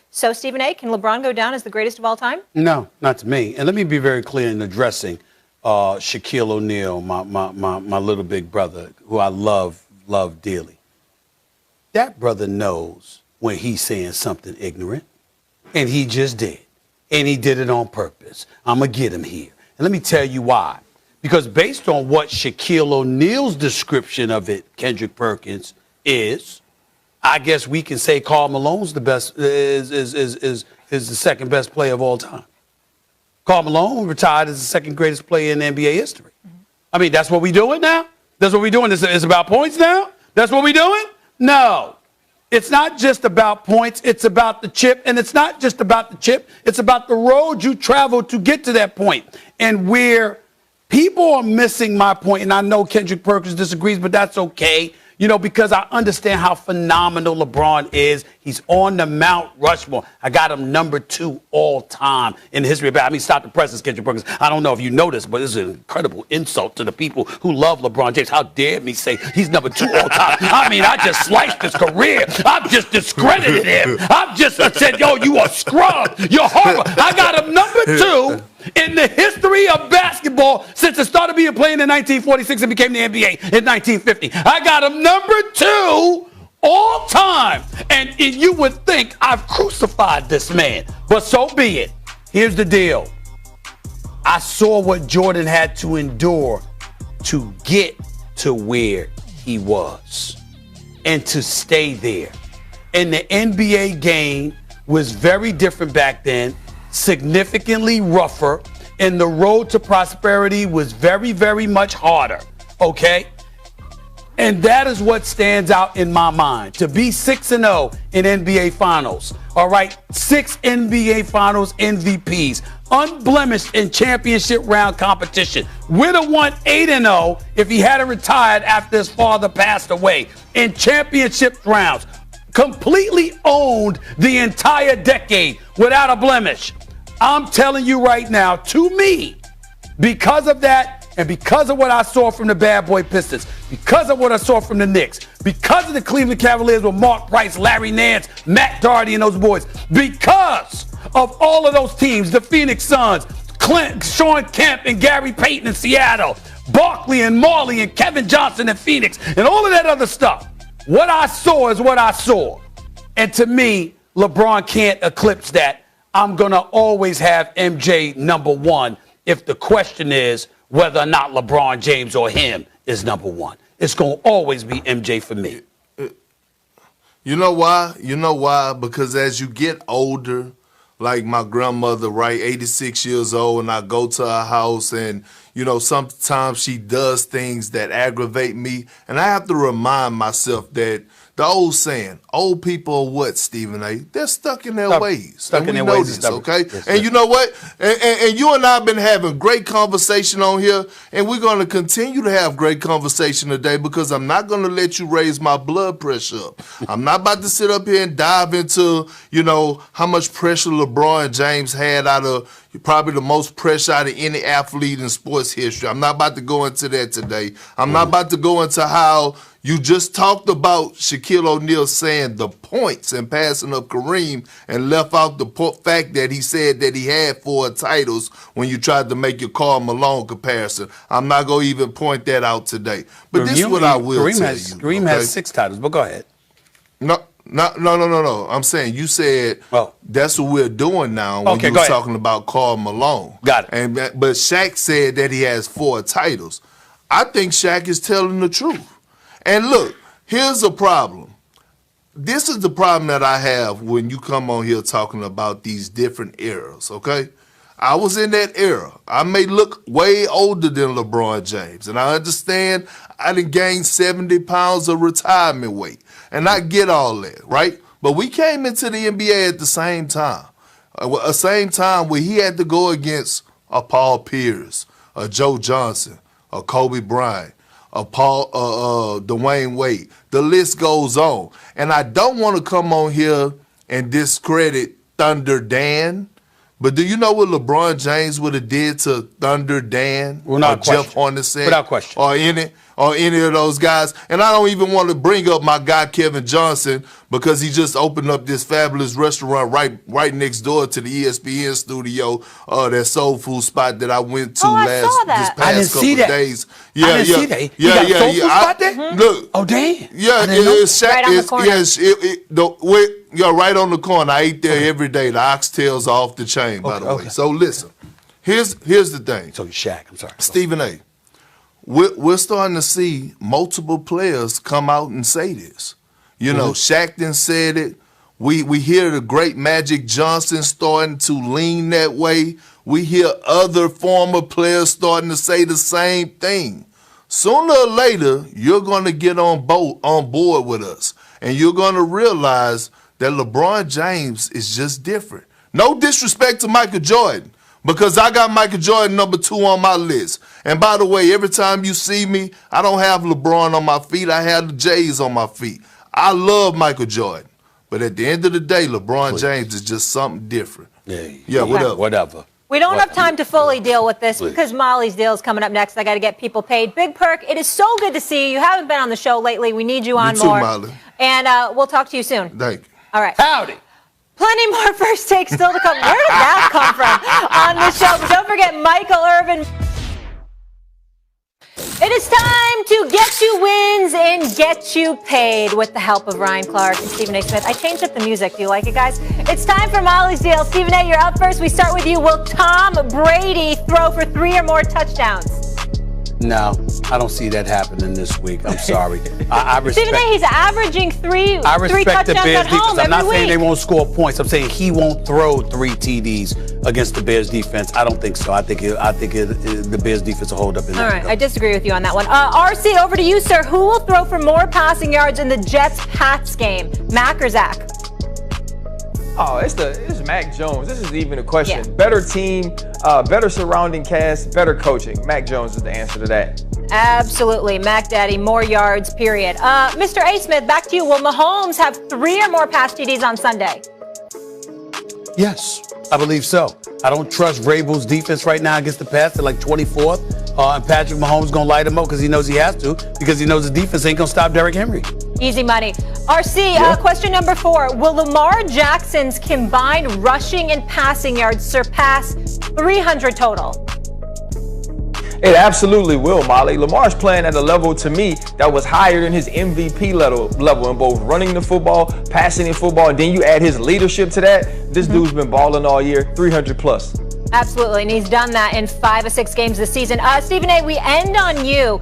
So, Stephen A., can LeBron go down as the greatest of all time? No, not to me. And let me be very clear in addressing Shaquille O'Neal, my little big brother, who I love dearly. That brother knows when he's saying something ignorant, and he just did. And he did it on purpose. I'm going to get him here. And let me tell you why. Because based on what Shaquille O'Neal's description of it, Kendrick Perkins, is, I guess we can say Karl Malone's the best is the second best player of all time. Karl Malone retired as the second greatest player in NBA history. I mean, that's what we doing now? That's what we doing? It's about points now? That's what we doing? No. It's not just about points. It's about the chip. And it's not just about the chip. It's about the road you travel to get to that point. And where people are missing my point, and I know Kendrick Perkins disagrees, but that's okay. Because I understand how phenomenal LeBron is. He's on the Mount Rushmore. I got him number 2 all time in the history of basketball. Stop the presses, Kendrick Perkins. I don't know if you noticed, but this is an incredible insult to the people who love LeBron James. How dare me say he's number 2 all time? I mean, I just sliced his career. I've just discredited him. I've just said, yo, you a scrub. You're horrible. I got him number 2 in the history of basketball since it started being played in 1946 and became the NBA in 1950. I got him number 2 all time. And you would think I've crucified this man, but so be it. Here's the deal. I saw what Jordan had to endure to get to where he was and to stay there. And the NBA game was very different back then, significantly rougher, and the road to prosperity was very, very much harder, okay? And that is what stands out in my mind. To be 6-0 in NBA Finals. All right, 6 NBA Finals MVPs. Unblemished in championship round competition. Would have won 8-0 if he hadn't retired after his father passed away. In championship rounds. Completely owned the entire decade without a blemish. I'm telling you right now, to me, because of that, and because of what I saw from the Bad Boy Pistons, because of what I saw from the Knicks, because of the Cleveland Cavaliers with Mark Price, Larry Nance, Matt Doherty, and those boys, because of all of those teams, the Phoenix Suns, Sean Kemp and Gary Payton in Seattle, Barkley and Marley and Kevin Johnson in Phoenix, and all of that other stuff, what I saw is what I saw. And to me, LeBron can't eclipse that. I'm going to always have MJ number one if the question is whether or not LeBron James or him is number one. It's going to always be MJ for me. You know why? You know why? Because as you get older, like my grandmother, right, 86 years old, and I go to her house and, you know, sometimes she does things that aggravate me. And I have to remind myself that the old saying, old people are what, Stephen A? They're stuck in their ways. Stuck in their ways. Okay? Yes, and you know what? And you and I have been having great conversation on here, and we're going to continue to have great conversation today because I'm not going to let you raise my blood pressure up. I'm not about to sit up here and dive into, you know, how much pressure LeBron James had out of probably the most pressure out of any athlete in sports history. I'm not about to go into that today. I'm not about to go into how you just talked about Shaquille O'Neal saying the points and passing up Kareem and left out the fact that he said that he had 4 titles when you tried to make your Karl Malone comparison. I'm not going to even point that out today. But this is what I will tell you. Kareem has 6 titles, but go ahead. No. I'm saying you said that's what we're doing now when you were talking about Karl Malone. Got it. But Shaq said that he has 4 titles. I think Shaq is telling the truth. And look, here's a problem. This is the problem that I have when you come on here talking about these different eras, okay? I was in that era. I may look way older than LeBron James, and I understand I done gained 70 pounds of retirement weight, and I get all that, right? But we came into the NBA at the same time, where he had to go against a Paul Pierce, a Joe Johnson, a Kobe Bryant, a Dwayne Wade. The list goes on. And I don't want to come on here and discredit Thunder Dan, but do you know what LeBron James would have did to Thunder Dan or Jeff Hornacek? Without question. Or any of those guys. And I don't even want to bring up my guy Kevin Johnson because he just opened up this fabulous restaurant right next door to the ESPN studio, that soul food spot that I went to this past couple of days. I didn't see that. Yeah. Soul food spot there? Look. Oh, damn. Yeah, it's right on the corner. You're right on the corner. I eat there every day. The oxtails are off the chain, by the way. So listen, here's the thing. So Shaq, I'm sorry. Stephen A. We're starting to see multiple players come out and say this. You know, Shaq done said it. We hear the great Magic Johnson starting to lean that way. We hear other former players starting to say the same thing. Sooner or later, you're going to get on board with us, and you're going to realize that LeBron James is just different. No disrespect to Michael Jordan, because I got Michael Jordan number 2 on my list. And by the way, every time you see me, I don't have LeBron on my feet. I have the J's on my feet. I love Michael Jordan. But at the end of the day, LeBron James is just something different. Yeah, whatever. We don't have time to fully deal with this because Molly's deal is coming up next. I got to get people paid. Big Perk, it is so good to see you. You haven't been on the show lately. We need you on more. Molly. And we'll talk to you soon. Thank you. All right. Howdy. Plenty more first takes still to come. Where did that come from on the show? But don't forget Michael Irvin. It is time to get you wins and get you paid with the help of Ryan Clark and Stephen A. Smith. I changed up the music. Do you like it, guys? It's time for Molly's Deal. Stephen A., you're up first. We start with you. Will Tom Brady throw for 3 or more touchdowns? No, I don't see that happening this week. I'm sorry. I respect. Stephen A, he's averaging three I respect the touchdowns Bears at home defense. I'm not every saying week. they won't score points. I'm saying he won't throw 3 TDs against the Bears defense. I don't think so. I think the Bears defense will hold up in All that. right, I disagree with you on that one. RC, over to you, sir. Who will throw for more passing yards in the Jets-Pats game, Mac or Zach? Oh, it's Mac Jones. This isn't even a question. Yeah. Better team, better surrounding cast, better coaching. Mac Jones is the answer to that. Absolutely. Mac Daddy, more yards, period. Mr. A. Smith, back to you. Will Mahomes have 3 or more pass TDs on Sunday? Yes, I believe so. I don't trust Vrabel's defense right now against the Pats. They're like 24th. And Patrick Mahomes going to light him up because he knows he has to, because he knows the defense ain't going to stop Derrick Henry. Easy money. RC, question number 4. Will Lamar Jackson's combined rushing and passing yards surpass 300 total? It absolutely will, Molly. Lamar's playing at a level, to me, that was higher than his MVP level in both running the football, passing the football, and then you add his leadership to that. This dude's been balling all year, 300 plus. Absolutely, and he's done that in 5 of 6 games this season. Stephen A., we end on you.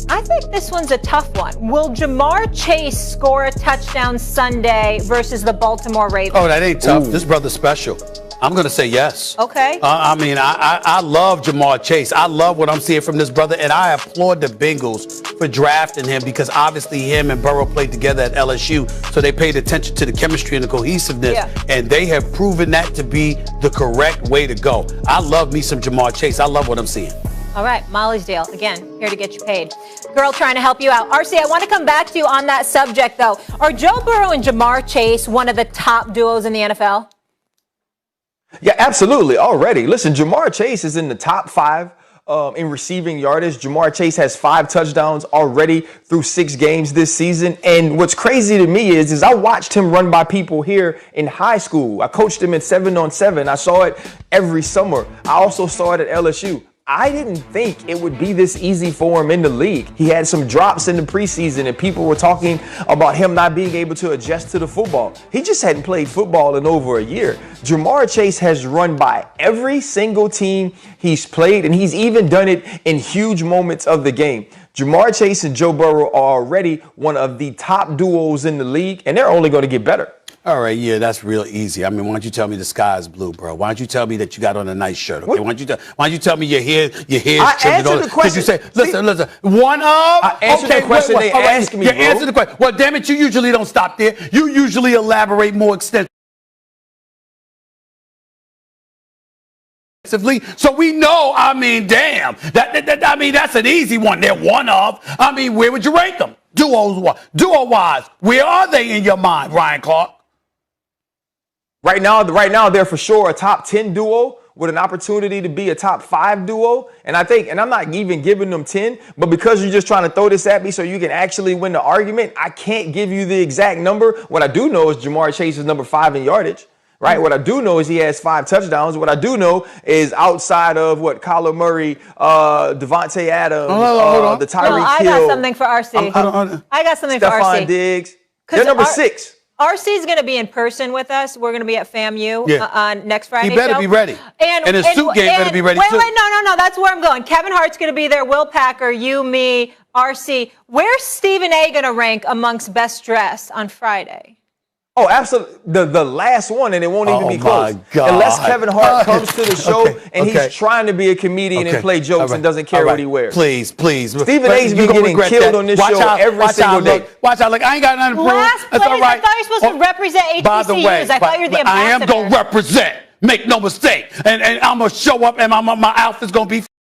I think this one's a tough one. Will Jamar Chase score a touchdown Sunday versus the Baltimore Ravens? Oh, that ain't tough. This brother's special. I'm going to say yes. Okay. I love Jamar Chase. I love what I'm seeing from this brother, and I applaud the Bengals for drafting him, because obviously him and Burrow played together at LSU, so they paid attention to the chemistry and the cohesiveness, and they have proven that to be the correct way to go. I love me some Jamar Chase. I love what I'm seeing. All right, Molly's deal. Again, here to get you paid. Girl trying to help you out. RC, I want to come back to you on that subject, though. Are Joe Burrow and Jamar Chase one of the top duos in the NFL? Yeah, absolutely. Already. Listen, Jamar Chase is in the top 5 in receiving yardage. Jamar Chase has 5 touchdowns already through 6 games this season. And what's crazy to me is I watched him run by people here in high school. I coached him in 7-on-7. I saw it every summer. I also saw it at LSU. I didn't think it would be this easy for him in the league. He had some drops in the preseason, and people were talking about him not being able to adjust to the football. He just hadn't played football in over a year. Jamar Chase has run by every single team he's played, and he's even done it in huge moments of the game. Jamar Chase and Joe Burrow are already one of the top duos in the league, and they're only going to get better. All right, yeah, that's real easy. I mean, why don't you tell me the sky is blue, bro? Why don't you tell me that you got on a nice shirt? Okay, why don't you tell me your hair is trimmed? Answer the question. Did you say, listen, one of? I answered the question they asked me, You bro. answered the question. Well, damn it, you usually don't stop there. You usually elaborate more extensively. So we know, I mean, damn, that's an easy one. They're one of. I mean, where would you rank them? Duo-wise, where are they in your mind, Ryan Clark? Right now, they're for sure a top 10 duo with an opportunity to be a top 5 duo. And I'm not even giving them 10, but because you're just trying to throw this at me so you can actually win the argument, I can't give you the exact number. What I do know is Jamar Chase is number 5 in yardage. Right. What I do know is he has 5 touchdowns. What I do know is outside of Kyler Murray, Devontae Adams, the Tyreek Hill. I got something for RC. I got something for RC. Stephon Diggs. They're number 6. RC is going to be in person with us. We're going to be at FAMU on next Friday. He better be ready. And his suit game better be ready too. Wait, no. That's where I'm going. Kevin Hart's going to be there. Will Packer, you, me, RC. Where's Stephen A. going to rank amongst best dressed on Friday? Oh, absolutely. The last one, and it won't even be close. God. Unless Kevin Hart comes to the show and he's trying to be a comedian and play jokes and doesn't care what he wears. Please. Stephen A's been getting killed on this show every single day. Watch out. Look, I ain't got nothing to prove. Last place, I thought you were supposed to represent HBCUs. By the way, I thought you were the ambassador. I am going to represent. Make no mistake. And I'm going to show up, and my outfit's going to be